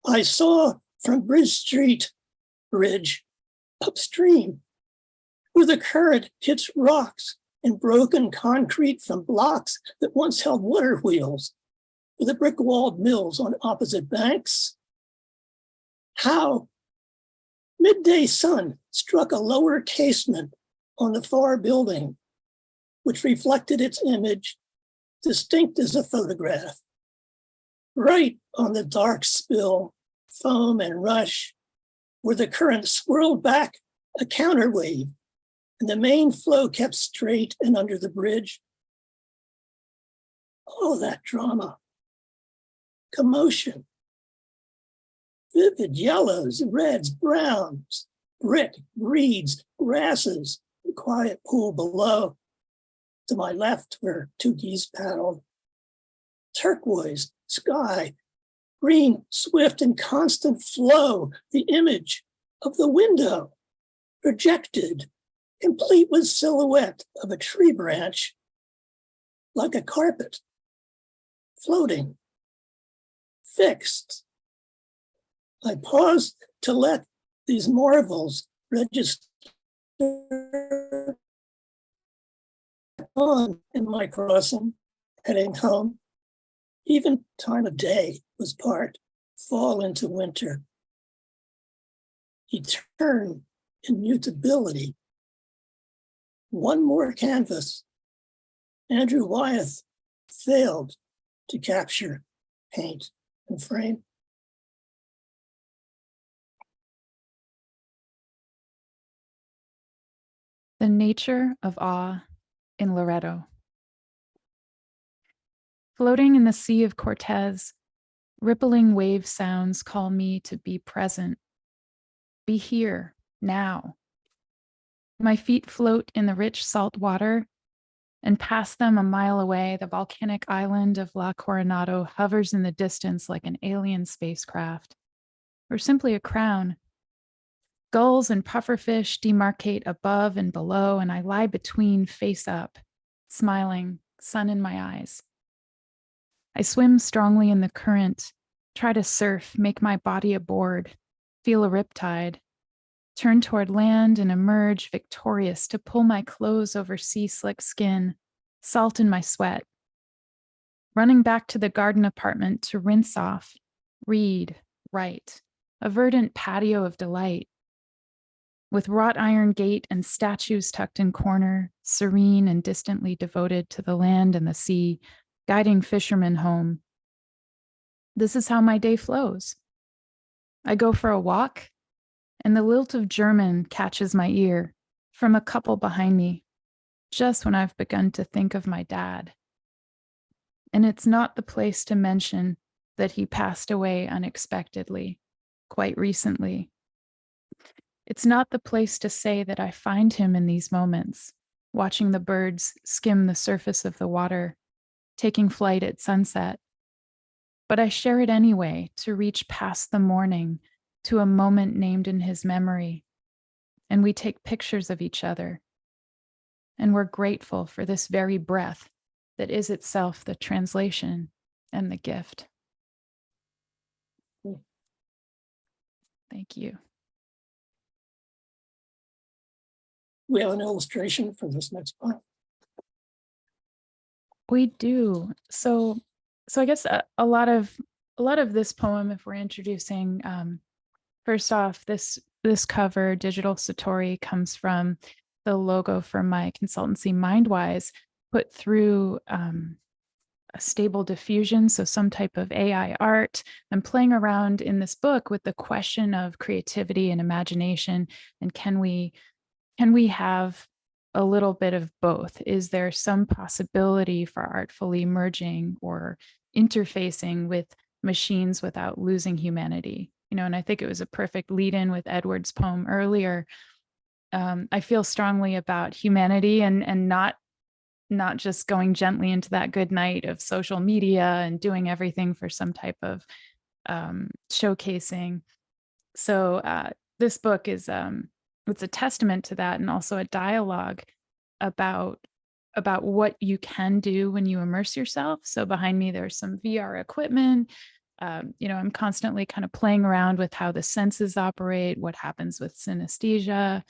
I saw from Bridge Street Bridge upstream, where the current hits rocks and broken concrete from blocks that once held water wheels, with the brick-walled mills on opposite banks. How midday sun struck a lower casement on the far building, which reflected its image, distinct as a photograph. Right on the dark spill, foam and rush, where the current swirled back a counterwave, and the main flow kept straight and under the bridge. All that drama, commotion, vivid yellows, reds, browns, brick, reeds, grasses, the quiet pool below. To my left, where two geese paddled, turquoise, sky, green, swift and constant flow, the image of the window, projected, complete with silhouette of a tree branch, like a carpet, floating, fixed. I paused to let these marvels register on in my crossing, heading home. Even time of day was part, fall into winter. Eternal immutability. One more canvas. Andrew Wyeth failed to capture paint and frame. The nature of awe in Loretto. Floating in the sea of Cortez, rippling wave sounds call me to be present. Be here, now. My feet float in the rich salt water, and past them a mile away, the volcanic island of La Coronado hovers in the distance like an alien spacecraft, or simply a crown. Gulls and pufferfish demarcate above and below, and I lie between, face up, smiling, sun in my eyes. I swim strongly in the current, try to surf, make my body a board, feel a riptide, turn toward land and emerge victorious to pull my clothes over sea-slick skin, salt in my sweat. Running back to the garden apartment to rinse off, read, write, a verdant patio of delight. With wrought iron gate and statues tucked in corner, serene and distantly devoted to the land and the sea, guiding fishermen home. This is how my day flows. I go for a walk, and the lilt of German catches my ear from a couple behind me, just when I've begun to think of my dad. And it's not the place to mention that he passed away unexpectedly, quite recently. It's not the place to say that I find him in these moments, watching the birds skim the surface of the water, taking flight at sunset. But I share it anyway to reach past the morning to a moment named in his memory. And we take pictures of each other. And we're grateful for this very breath that is itself the translation and the gift. Thank you. We have an illustration for this next part. We do. So I guess a lot of this poem, if we're introducing, first off, this cover, Digital Satori, comes from the logo for my consultancy, Mindwise, put through a stable diffusion, so some type of AI art. I'm playing around in this book with the question of creativity and imagination, and can we have a little bit of both? Is there some possibility for artfully merging or interfacing with machines without losing humanity? You know, and I think it was a perfect lead-in with Edward's poem earlier. I feel strongly about humanity and not just going gently into that good night of social media and doing everything for some type of showcasing. So this book is it's a testament to that, and also a dialogue about what you can do when you immerse yourself. So behind me, there's some VR equipment. You know, I'm constantly kind of playing around with how the senses operate, what happens with synesthesia.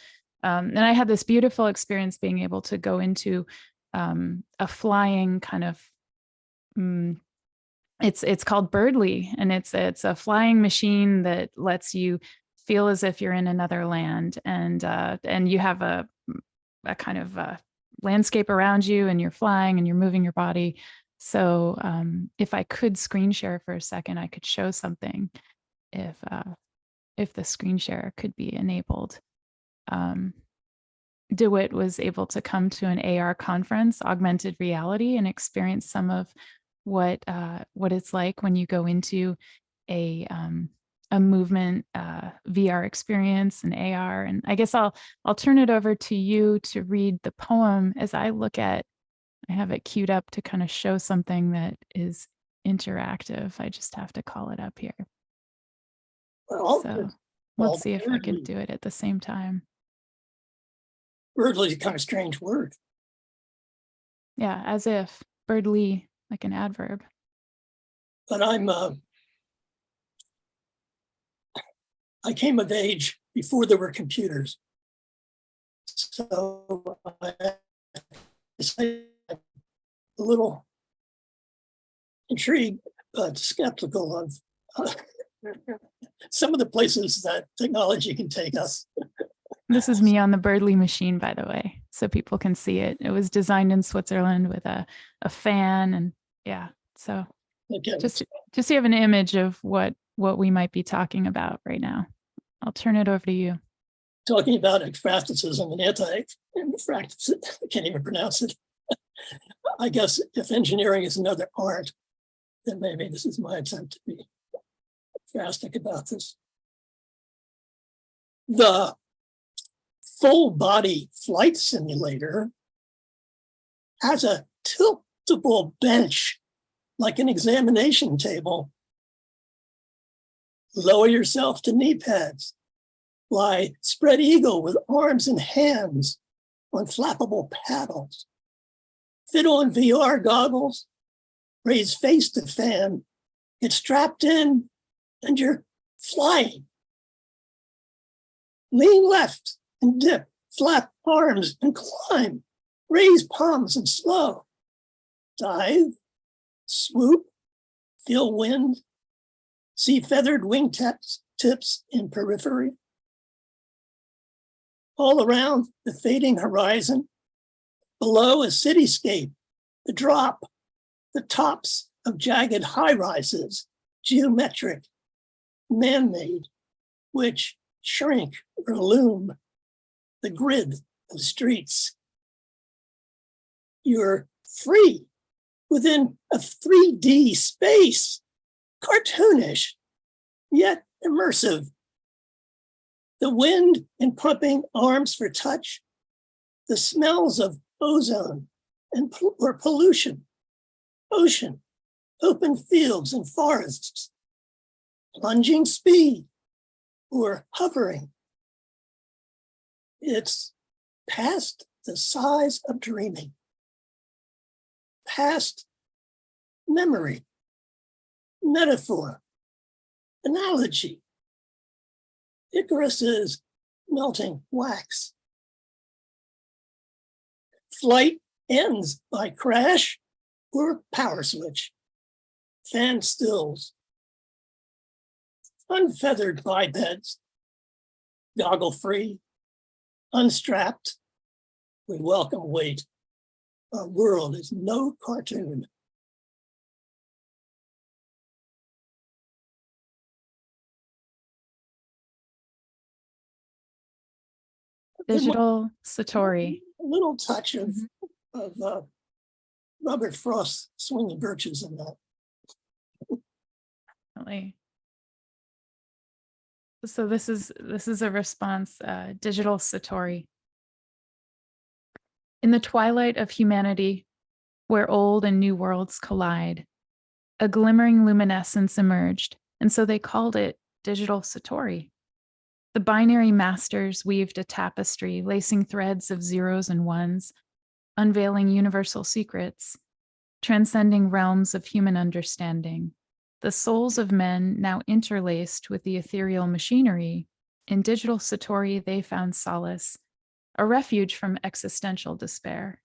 And I had this beautiful experience being able to go into a flying kind of, it's called Birdly, and it's a flying machine that lets you feel as if you're in another land, and you have a kind of landscape around you, and you're flying and you're moving your body. So if I could screen share for a second, I could show something if the screen share could be enabled. DeWitt was able to come to an AR conference, augmented reality, and experience some of what it's like when you go into a movement VR experience and AR. And I guess I'll turn it over to you to read the poem as I look at. I have it queued up to kind of show something that is interactive. I just have to call it up here. Well, So let's see if I could do it at the same time. Birdly is a kind of strange word. Yeah, as if. Birdly, like an adverb. But I came of age before there were computers. So I decided a little intrigued, but skeptical of some of the places that technology can take us. This is me on the Birdly machine, by the way, so people can see it. It was designed in Switzerland with a fan, and yeah. So Okay. just so you have an image of what we might be talking about right now. I'll turn it over to you. Talking about ekphrastichism and anti-ekphrastichism, I can't even pronounce it. I guess if engineering is another art, then maybe this is my attempt to be ekphrastic about this. The full body flight simulator has a tiltable bench like an examination table. Lower yourself to knee pads. Lie spread eagle with arms and hands on flappable paddles. Fit on VR goggles. Raise face to fan. Get strapped in and you're flying. Lean left and dip, flap arms and climb, raise palms and slow, dive, swoop, feel wind, see feathered wingtips in periphery. All around the fading horizon, below a cityscape, the drop, the tops of jagged high-rises, geometric, man-made, which shrink or loom the grid of streets. You're free within a 3D space, cartoonish, yet immersive. The wind in pumping arms for touch, the smells of ozone or pollution, ocean, open fields and forests, plunging speed or hovering. It's past the size of dreaming, past memory, metaphor, analogy. Icarus is melting wax. Flight ends by crash or power switch. Fan stills. Unfeathered bipeds, goggle free, unstrapped. We welcome weight. Our world is no cartoon. Digital Satori. A little touch of Robert Frost swinging birches in that. Definitely. So this is a response, Digital Satori. In the twilight of humanity, where old and new worlds collide, a glimmering luminescence emerged, and so they called it Digital Satori. The binary masters weaved a tapestry, lacing threads of zeros and ones, unveiling universal secrets, transcending realms of human understanding. The souls of men now interlaced with the ethereal machinery. In Digital Satori, they found solace, a refuge from existential despair.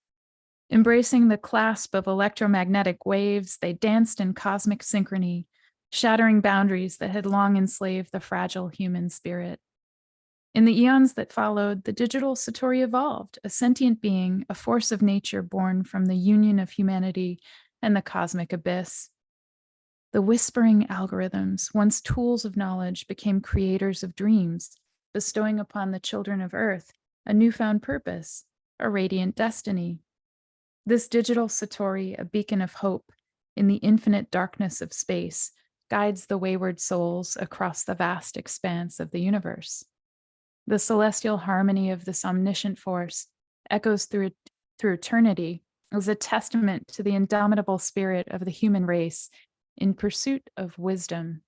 Embracing the clasp of electromagnetic waves, they danced in cosmic synchrony, shattering boundaries that had long enslaved the fragile human spirit. In the eons that followed, the Digital Satori evolved, a sentient being, a force of nature born from the union of humanity and the cosmic abyss. The whispering algorithms, once tools of knowledge, became creators of dreams, bestowing upon the children of Earth a newfound purpose, a radiant destiny. This Digital Satori, a beacon of hope in the infinite darkness of space, guides the wayward souls across the vast expanse of the universe. The celestial harmony of this omniscient force echoes through eternity as a testament to the indomitable spirit of the human race in pursuit of wisdom.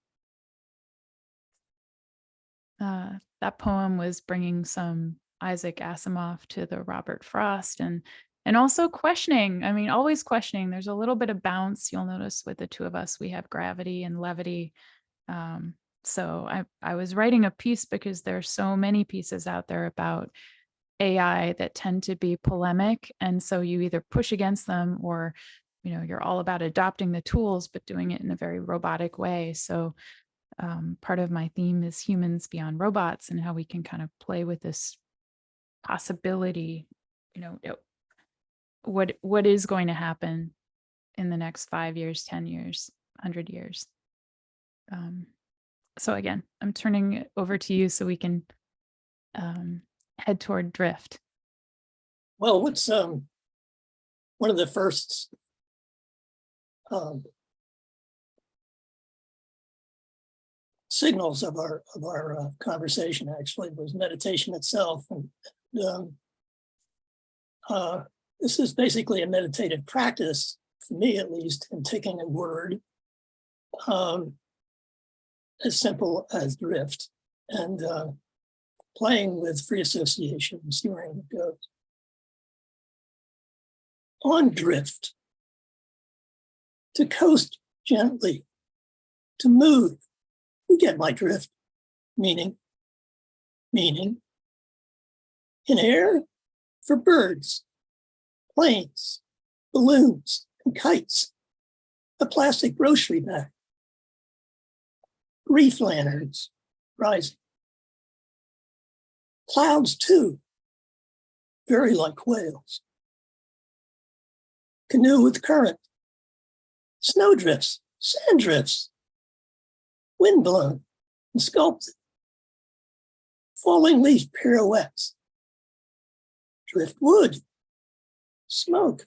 That poem was bringing some Isaac Asimov to the Robert Frost and also questioning. I mean, always questioning. There's a little bit of bounce. You'll notice with the two of us, we have gravity and levity. So I was writing a piece because there are so many pieces out there about AI that tend to be polemic. And so you either push against them or, you're all about adopting the tools, but doing it in a very robotic way. So part of my theme is humans beyond robots and how we can kind of play with this possibility, what is going to happen in the next 5 years, 10 years, 100 years. So again, I'm turning it over to you so we can head toward drift. Well, what's one of the first signals of our conversation actually was meditation itself, and this is basically a meditative practice for me, at least, in taking a word as simple as drift and playing with free association and see where it goes. On drift, to coast gently, to move. You get my drift. Meaning. In air, for birds, planes, balloons, and kites. A plastic grocery bag. Reef lanterns rising. Clouds too, very like whales. Canoe with current. Snow drifts, sand drifts. Wind blown and sculpted. Falling leaf pirouettes. Driftwood, smoke.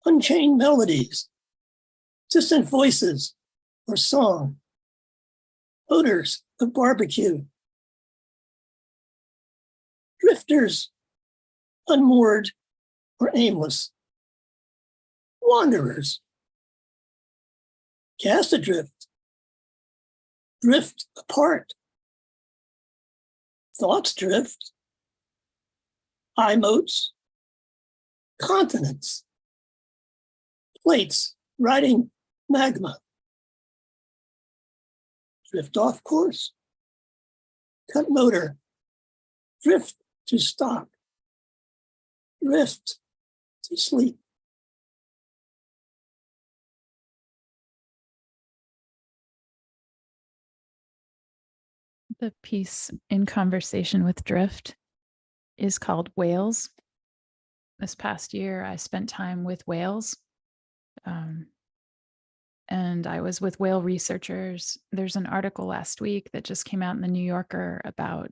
Unchained melodies. Distant voices or song. Odors of barbecue. drifters, unmoored or aimless, wanderers, cast adrift, drift apart, thoughts drift, eye motes, continents, plates riding magma, drift off course, cut motor, drift to stop, drift to sleep. The piece in conversation with drift is called Whales. This past year, I spent time with whales. And I was with whale researchers. There's an article last week that just came out in the New Yorker about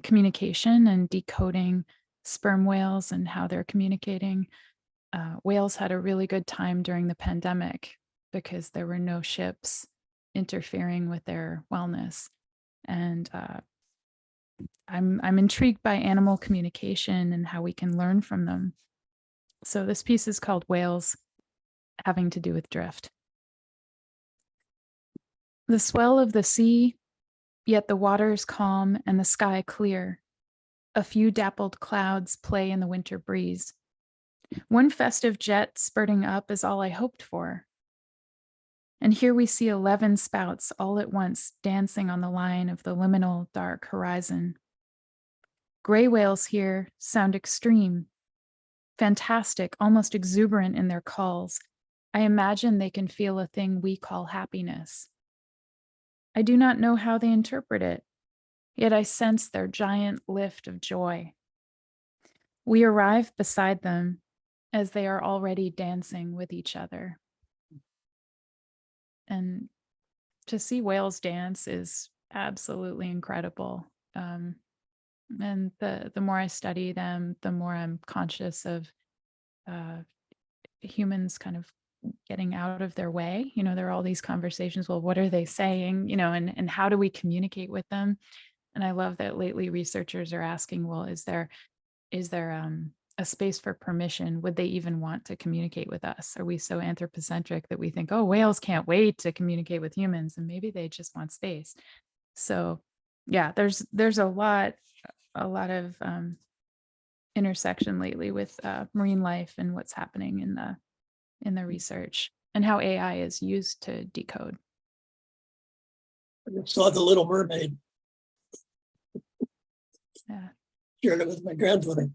communication and decoding sperm whales and how they're communicating. Whales had a really good time during the pandemic because there were no ships interfering with their wellness. And I'm intrigued by animal communication and how we can learn from them. So this piece is called Whales, having to do with drift. The swell of the sea, yet the waters calm and the sky clear. A few dappled clouds play in the winter breeze. One festive jet spurting up is all I hoped for. And here we see 11 spouts all at once dancing on the line of the liminal dark horizon. Gray whales here sound extreme, fantastic, almost exuberant in their calls. I imagine they can feel a thing we call happiness. I do not know how they interpret it, yet I sense their giant lift of joy. We arrive beside them as they are already dancing with each other. And to see whales dance is absolutely incredible. And the more I study them, the more I'm conscious of humans kind of getting out of their way. You know, there are all these conversations, well, what are they saying? You know, and how do we communicate with them? And I love that lately researchers are asking, well, is there a space for permission? Would they even want to communicate with us? Are we so anthropocentric that we think, oh, whales can't wait to communicate with humans, and maybe they just want space? So yeah, there's a lot of intersection lately with marine life and what's happening in the research and how AI is used to decode. I saw The Little Mermaid. Yeah. Shared it with my granddaughter.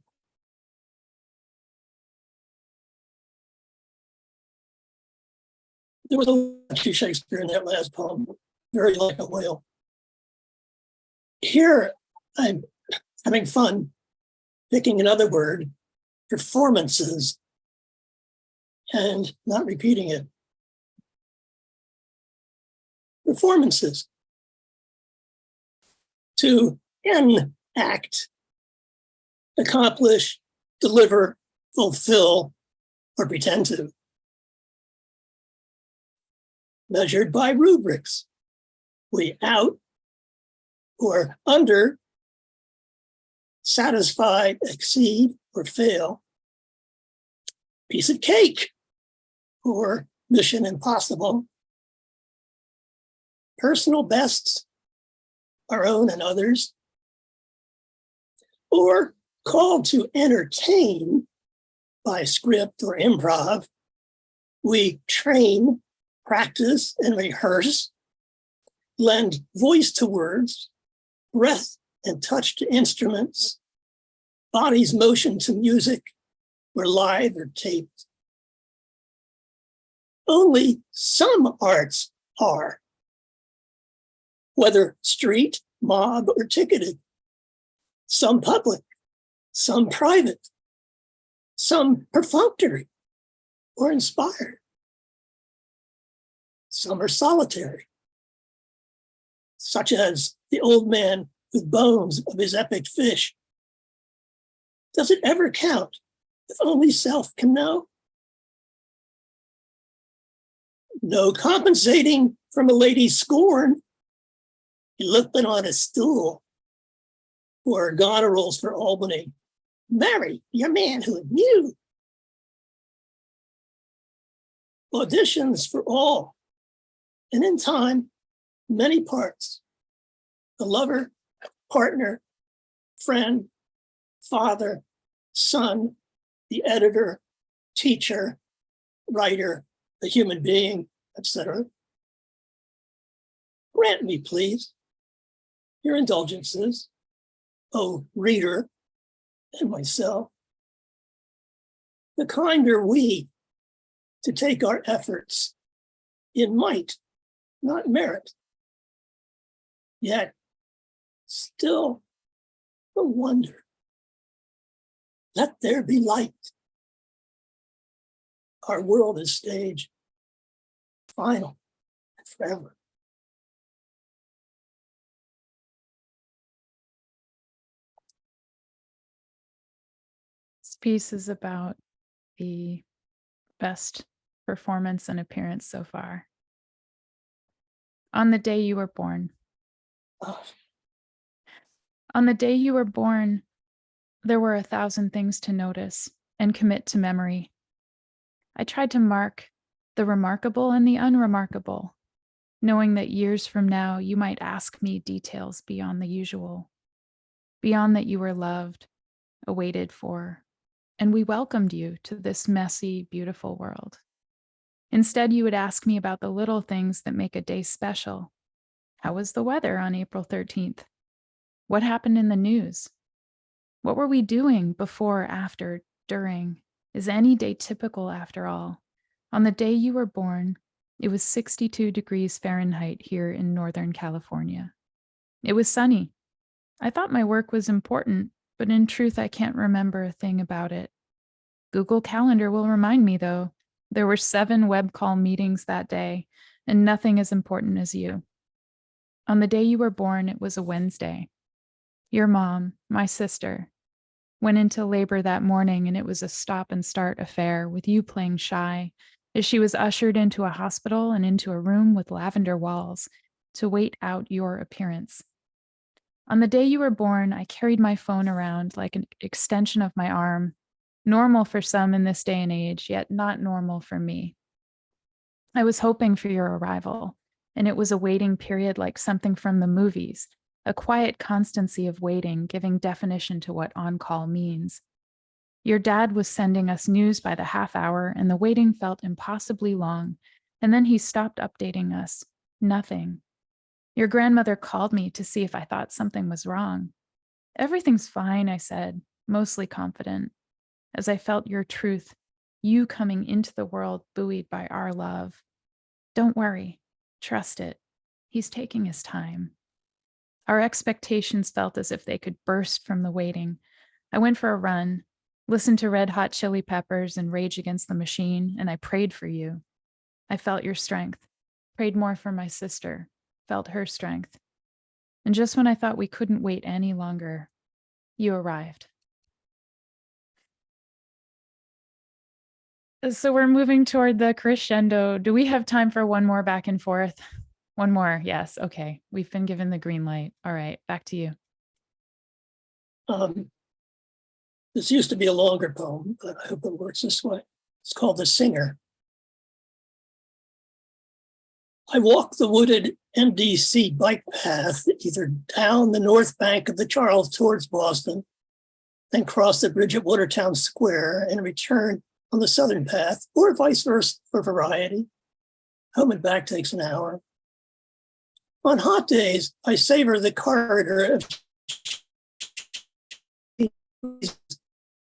There was a Shakespeare in that last poem, very like a whale. Here, I'm having fun picking another word, performances, and not repeating it. Performances. To enact, accomplish, deliver, fulfill, or pretend to. Measured by rubrics. We out or under, satisfy, exceed, or fail. Piece of cake or mission impossible. Personal bests, our own and others. Or called to entertain by script or improv. We train, practice, and rehearse, lend voice to words, breath and touch to instruments, body's motion to music, were live or taped. Only some arts are, whether street, mob, or ticketed, some public, some private, some perfunctory or inspired. Some are solitary, such as the old man with bones of his epic fish. Does it ever count if only self can know? No compensating from a lady's scorn, eloping on a stool. or gonerals for Albany. Marry your manhood, you. Auditions for all. And in time, many parts. The lover, partner, friend, father, son, the editor, teacher, writer, the human being, etc. Grant me, please, your indulgences, O reader, and myself. The kinder we to take our efforts in might, not merit. Yet, still the wonder. Let there be light. Our world is stage, final and forever. This piece is about the best performance and appearance so far. On the day you were born. Oh, On the day you were born, there were 1,000 things to notice and commit to memory. I tried to mark the remarkable and the unremarkable, knowing that years from now you might ask me details beyond the usual, beyond that you were loved, awaited for, and we welcomed you to this messy, beautiful world. Instead, you would ask me about the little things that make a day special. How was the weather on April 13th? What happened in the news? What were we doing before, after, during? Is any day typical after all? On the day you were born, it was 62 degrees Fahrenheit here in Northern California. It was sunny. I thought my work was important, but in truth, I can't remember a thing about it. Google Calendar will remind me, though. There were 7 web call meetings that day, and nothing as important as you. On the day you were born, it was a Wednesday. Your mom, my sister, went into labor that morning, and it was a stop-and-start affair with you playing shy as she was ushered into a hospital and into a room with lavender walls to wait out your appearance. On the day you were born, I carried my phone around like an extension of my arm, normal for some in this day and age, yet not normal for me. I was hoping for your arrival, and it was a waiting period like something from the movies, a quiet constancy of waiting, giving definition to what on-call means. Your dad was sending us news by the half hour, and the waiting felt impossibly long, and then he stopped updating us. Nothing. Your grandmother called me to see if I thought something was wrong. Everything's fine, I said, mostly confident, as I felt your truth, you coming into the world buoyed by our love. Don't worry, trust it. He's taking his time. Our expectations felt as if they could burst from the waiting. I went for a run, listened to Red Hot Chili Peppers and Rage Against the Machine, and I prayed for you. I felt your strength, prayed more for my sister, felt her strength. And just when I thought we couldn't wait any longer, you arrived. So we're moving toward the crescendo. Do we have time for one more back and forth? One more, yes, okay. We've been given the green light. All right, back to you. This used to be a longer poem, but I hope it works this way. It's called The Singer. I walk the wooded MDC bike path either down the north bank of the Charles towards Boston, then cross the bridge at Watertown Square and return on the southern path, or vice versa for variety. Home and back takes an hour. On hot days, I savor the corridor of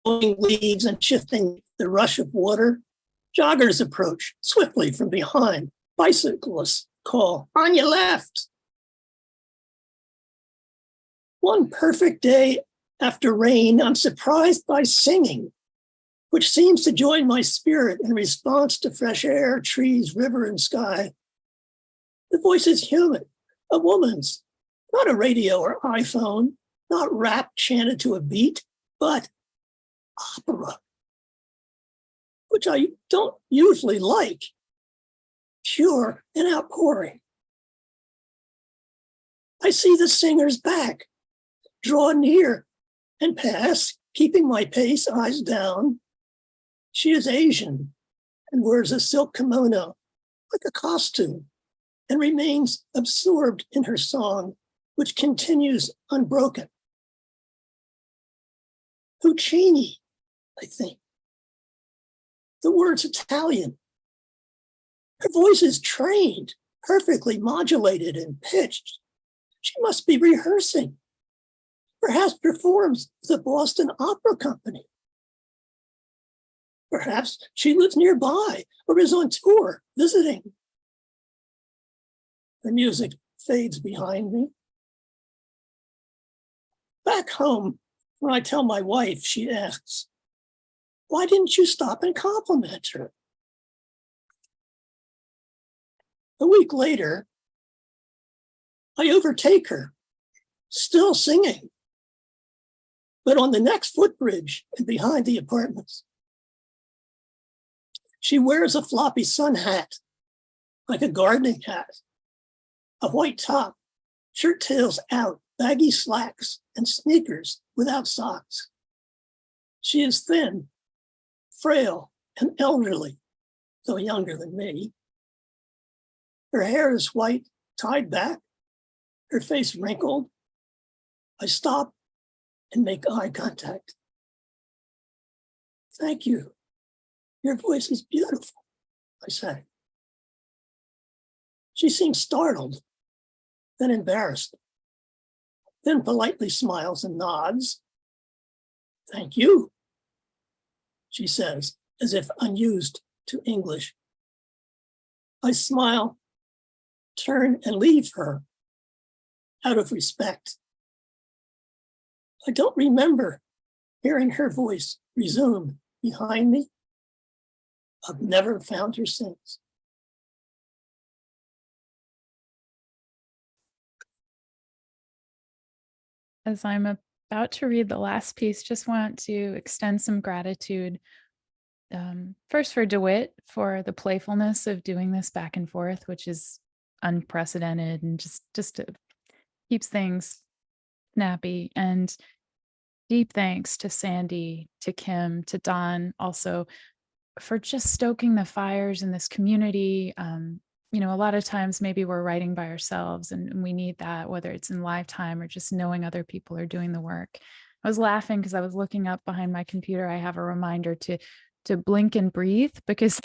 blowing leaves and shifting the rush of water. Joggers approach swiftly from behind. Bicyclists call, on your left. One perfect day after rain, I'm surprised by singing, which seems to join my spirit in response to fresh air, trees, river, and sky. The voice is human, a woman's, not a radio or iPhone, not rap chanted to a beat, but opera, which I don't usually like, pure and outpouring. I see the singer's back, draw near and pass, keeping my pace, eyes down. She is Asian and wears a silk kimono like a costume and remains absorbed in her song, which continues unbroken. Puccini, I think. The word's Italian. Her voice is trained, perfectly modulated and pitched. She must be rehearsing. Perhaps performs with the Boston Opera Company. Perhaps she lives nearby or is on tour visiting. The music fades behind me. Back home, when I tell my wife, she asks, "Why didn't you stop and compliment her?" A week later, I overtake her, still singing, but on the next footbridge and behind the apartments. She wears a floppy sun hat, like a gardening hat, a white top, shirt tails out, baggy slacks, and sneakers without socks. She is thin, frail, and elderly, though younger than me. Her hair is white, tied back, her face wrinkled. I stop and make eye contact. "Thank you. Your voice is beautiful," I say. She seems startled, then embarrassed, then politely smiles and nods. "Thank you," she says, as if unused to English. I smile, turn and leave her out of respect. I don't remember hearing her voice resume behind me. I've never found her since. As I'm about to read the last piece, just want to extend some gratitude. First for DeWitt for the playfulness of doing this back and forth, which is unprecedented and just keeps things snappy. And deep thanks to Sandy, to Kim, to Don, also for just stoking the fires in this community. You know, a lot of times maybe we're writing by ourselves and we need that, whether it's in live time or just knowing other people are doing the work. I was laughing because I was looking up behind my computer. I have a reminder to blink and breathe, because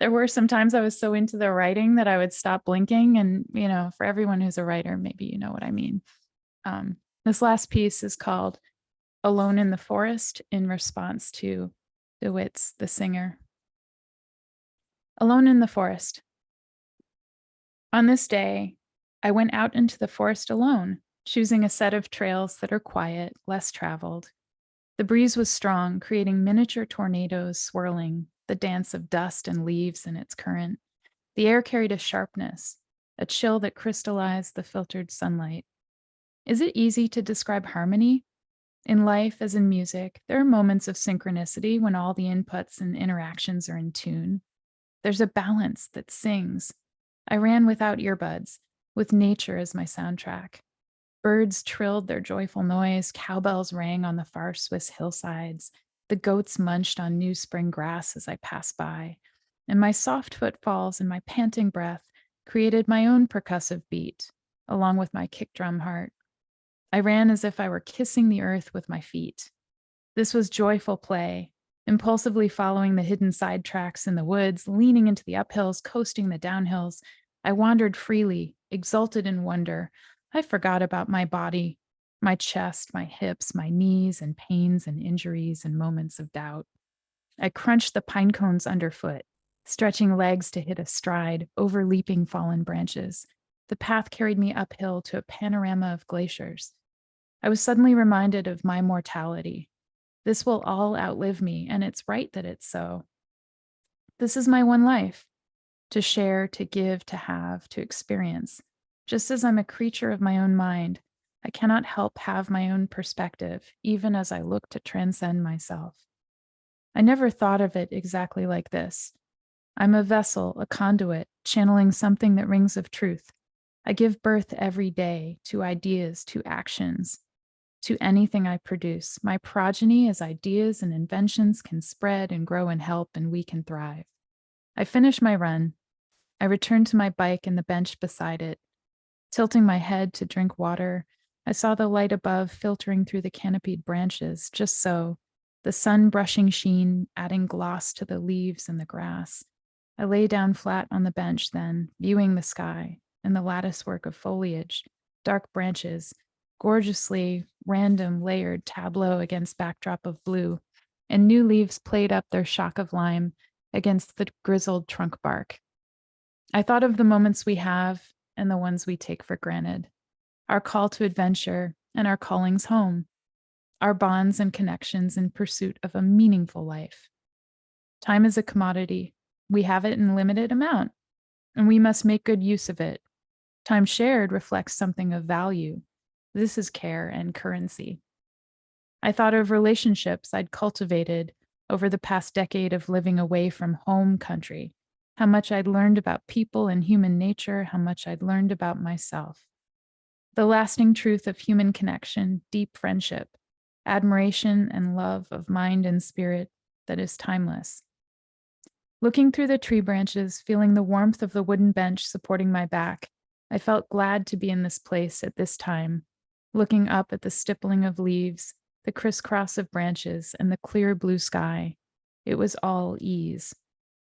there were some times I was so into the writing that I would stop blinking. And, you know, for everyone who's a writer, maybe you know what I mean. This last piece is called Alone in the Forest, in response to DeWitt's The Singer. Alone in the forest. On this day, I went out into the forest alone, choosing a set of trails that are quiet, less traveled. The breeze was strong, creating miniature tornadoes swirling, the dance of dust and leaves in its current. The air carried a sharpness, a chill that crystallized the filtered sunlight. Is it easy to describe harmony? In life, as in music, there are moments of synchronicity when all the inputs and interactions are in tune. There's a balance that sings. I ran without earbuds, with nature as my soundtrack. Birds trilled their joyful noise, cowbells rang on the far Swiss hillsides, the goats munched on new spring grass as I passed by, and my soft footfalls and my panting breath created my own percussive beat, along with my kick drum heart. I ran as if I were kissing the earth with my feet. This was joyful play, impulsively following the hidden side tracks in the woods, leaning into the uphills, coasting the downhills. I wandered freely, exulted in wonder. I forgot about my body, my chest, my hips, my knees, and pains and injuries and moments of doubt. I crunched the pine cones underfoot, stretching legs to hit a stride, overleaping fallen branches. The path carried me uphill to a panorama of glaciers. I was suddenly reminded of my mortality. This will all outlive me, and it's right that it's so. This is my one life, to share, to give, to have, to experience. Just as I'm a creature of my own mind, I cannot help have my own perspective, even as I look to transcend myself. I never thought of it exactly like this. I'm a vessel, a conduit, channeling something that rings of truth. I give birth every day to ideas, to actions. to anything I produce. My progeny as ideas and inventions can spread and grow and help, and we can thrive. I finish my run. I return to my bike and the bench beside it. Tilting my head to drink water, I saw the light above filtering through the canopied branches, just so, the sun brushing sheen, adding gloss to the leaves and the grass. I lay down flat on the bench then, viewing the sky and the lattice work of foliage, dark branches, gorgeously random layered tableau against backdrop of blue, and new leaves played up their shock of lime against the grizzled trunk bark. I thought of the moments we have and the ones we take for granted, our call to adventure and our callings home, our bonds and connections in pursuit of a meaningful life. Time is a commodity. We have it in limited amount, and we must make good use of it. Time shared reflects something of value. This is care and currency. I thought of relationships I'd cultivated over the past decade of living away from home country, how much I'd learned about people and human nature, how much I'd learned about myself. The lasting truth of human connection, deep friendship, admiration and love of mind and spirit that is timeless. Looking through the tree branches, feeling the warmth of the wooden bench supporting my back, I felt glad to be in this place at this time, looking up at the stippling of leaves, the crisscross of branches, and the clear blue sky. It was all ease.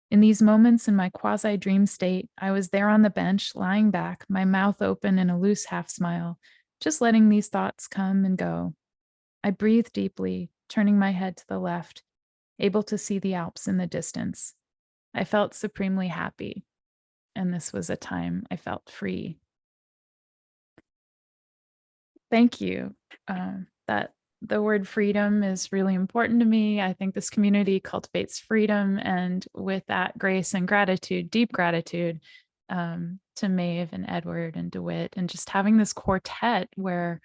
In these moments in my quasi-dream state, I was there on the bench, lying back, my mouth open in a loose half-smile, just letting these thoughts come and go. I breathed deeply, turning my head to the left, able to see the Alps in the distance. I felt supremely happy, and this was a time I felt free. Thank you. That the word freedom is really important to me. I think this community cultivates freedom, and with that grace and gratitude, deep gratitude, to Maeve and Edward and DeWitt, and just having this quartet where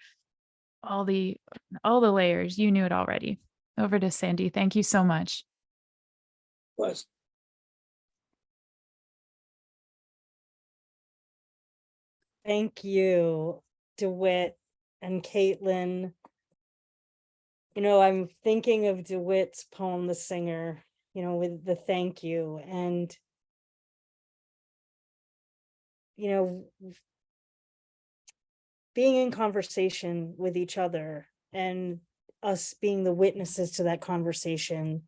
all the layers, you knew it already. Over to Sandy. Thank you so much. Was Thank you, DeWitt and Caitlin. You know, I'm thinking of DeWitt's poem, The Singer, you know, with the thank you. And, you know, being in conversation with each other and us being the witnesses to that conversation,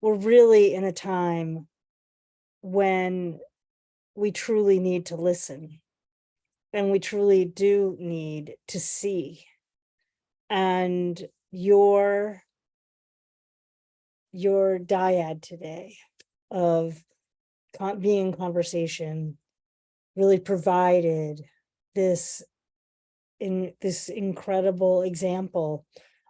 we're really in a time when we truly need to listen, and we truly do need to see. And your dyad today of being in conversation really provided this incredible example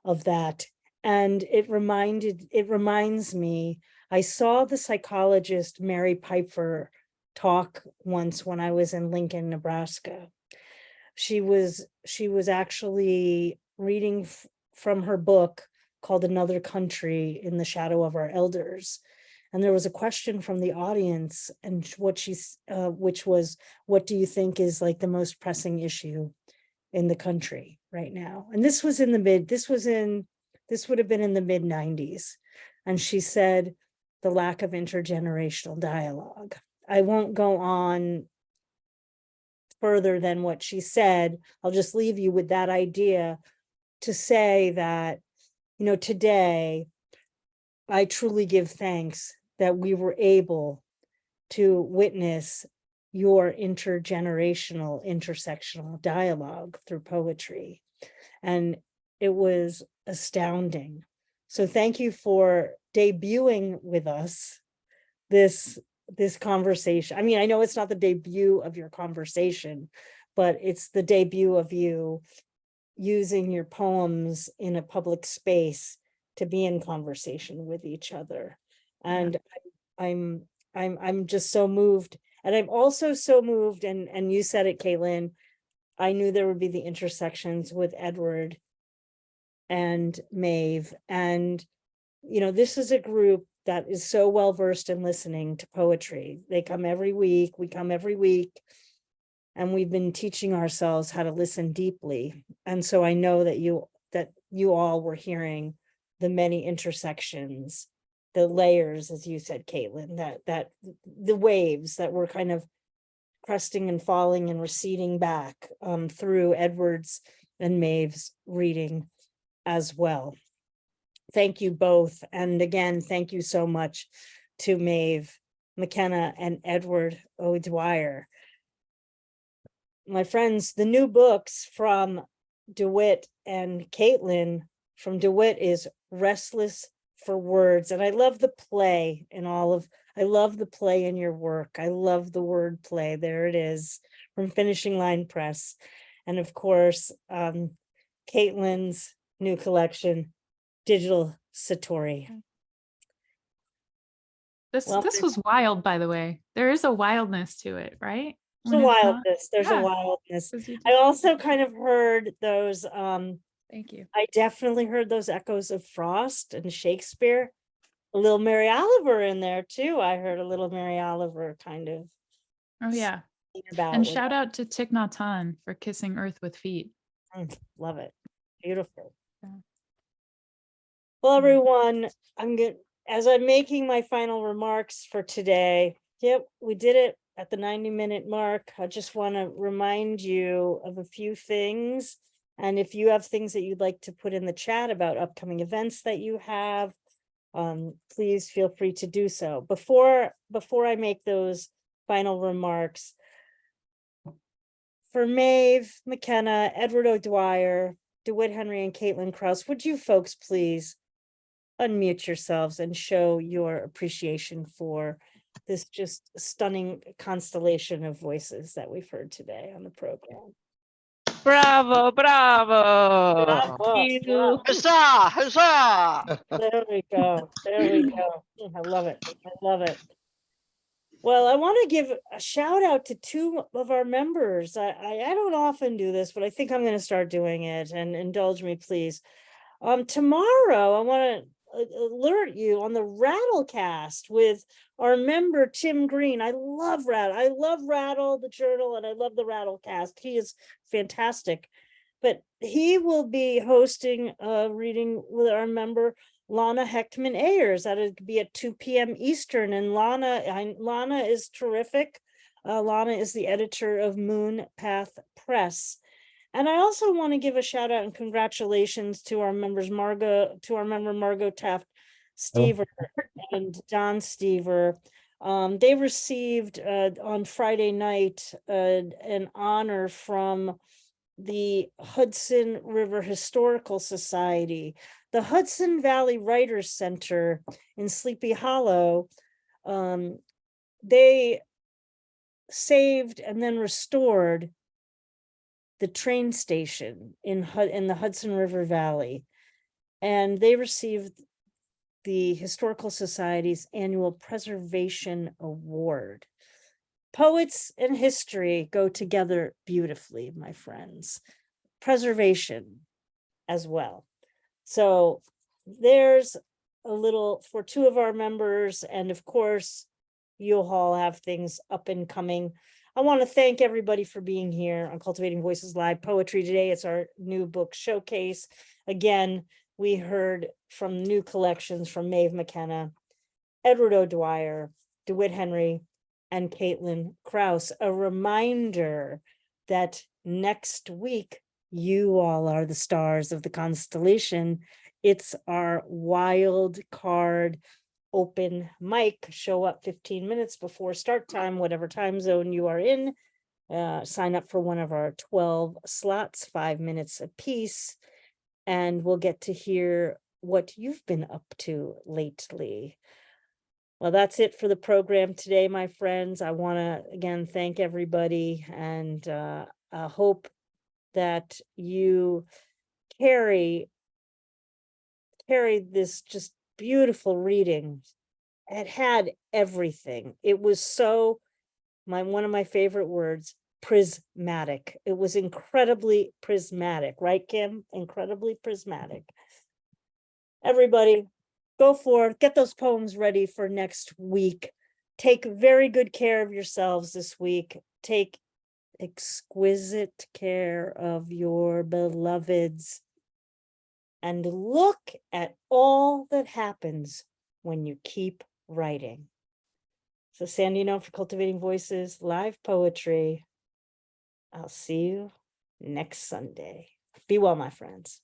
of that. And it reminds me, I saw the psychologist Mary Piper talk once when I was in Lincoln, Nebraska. She was actually reading from her book called Another Country in the Shadow of Our Elders. And there was a question from the audience, and which was, what do you think is like the most pressing issue in the country right now? And this would have been in the mid-90s. And she said, the lack of intergenerational dialogue. I won't go on further than what she said. I'll just leave you with that idea to say that, you know, today, I truly give thanks that we were able to witness your intergenerational, intersectional dialogue through poetry. And it was astounding. So thank you for debuting with us this conversation. I mean, I know it's not the debut of your conversation, but it's the debut of you using your poems in a public space to be in conversation with each other. And I'm just so moved. And I'm also so moved, and you said it, Caitlin, I knew there would be the intersections with Edward and Maeve. And, you know, this is a group that is so well versed in listening to poetry. They come every week, we come every week. and we've been teaching ourselves how to listen deeply. And so I know that you all were hearing the many intersections, the layers, as you said, Caitlin, that the waves that were kind of cresting and falling and receding back through Edward's and Maeve's reading as well. Thank you both. And again, thank you so much to Maeve, McKenna, and Edward O'Dwyer. My friends, the new books from DeWitt and Caitlin from DeWitt is Restless for Words. And I love the play in I love the play in your work. I love the word play. There it is from Finishing Line Press. And of course, Caitlin's new collection, Digital Satori. This was wild, by the way. There is a wildness to it, right? There's a wildness. There's a wildness. I also kind of heard those. Thank you. I definitely heard those echoes of Frost and Shakespeare. A little Mary Oliver in there too. I heard a little Mary Oliver kind of. Oh yeah. And shout out to Thich Nhat Hanh for kissing Earth with feet. Love it. Beautiful. Yeah. Well, everyone, as I'm making my final remarks for today. Yep, we did it at the 90-minute mark. I just want to remind you of a few things. And if you have things that you'd like to put in the chat about upcoming events that you have, please feel free to do so. Before I make those final remarks, for Maeve, McKenna, Edward O'Dwyer, DeWitt Henry, and Caitlin Krause, would you folks please unmute yourselves and show your appreciation for this just stunning constellation of voices that we've heard today on the program. Bravo, bravo. Bravo. Huzzah! Huzzah! There we go. There we go. I love it. I love it. Well, I want to give a shout out to two of our members. I don't often do this, but I think I'm going to start doing it, and indulge me, please. Tomorrow, I want to alert you on the Rattlecast with our member, Tim Green. I love Rattle, the journal, and I love the Rattlecast. He is fantastic. But he will be hosting a reading with our member, Lana Hechtman Ayers. That'll be at 2 p.m. Eastern. And Lana is terrific. Lana is the editor of Moon Path Press. And I also want to give a shout out and congratulations to our members, Margot Taft Stever and Don Stever. They received on Friday night an honor from the Hudson River Historical Society. The Hudson Valley Writers Center in Sleepy Hollow, they saved and then restored the train station in the Hudson River Valley. And they received the Historical Society's annual Preservation Award. Poets and history go together beautifully, my friends. Preservation as well. So there's a little for two of our members, and of course, you'll all have things up and coming. I want to thank everybody for being here on Cultivating Voices Live Poetry today. It's our new book showcase. Again, we heard from new collections from Maeve McKenna, Edward O'Dwyer, DeWitt Henry, and Caitlin Krause. A reminder that next week, you all are the stars of the constellation. It's our wild card open mic. Show up 15 minutes before start time, whatever time zone you are in. Sign up for one of our 12 slots, 5 minutes apiece, and we'll get to hear what you've been up to lately. Well, that's it for the program today, my friends. I want to again thank everybody, and I hope that you carry this just beautiful reading. It had everything. It was so, one of my favorite words, prismatic. It was incredibly prismatic, right, Kim? Incredibly prismatic. Everybody, go forth, get those poems ready for next week. Take very good care of yourselves this week. Take exquisite care of your beloveds. And look at all that happens when you keep writing. So Sandy Yannone for Cultivating Voices, live poetry. I'll see you next Sunday. Be well, my friends.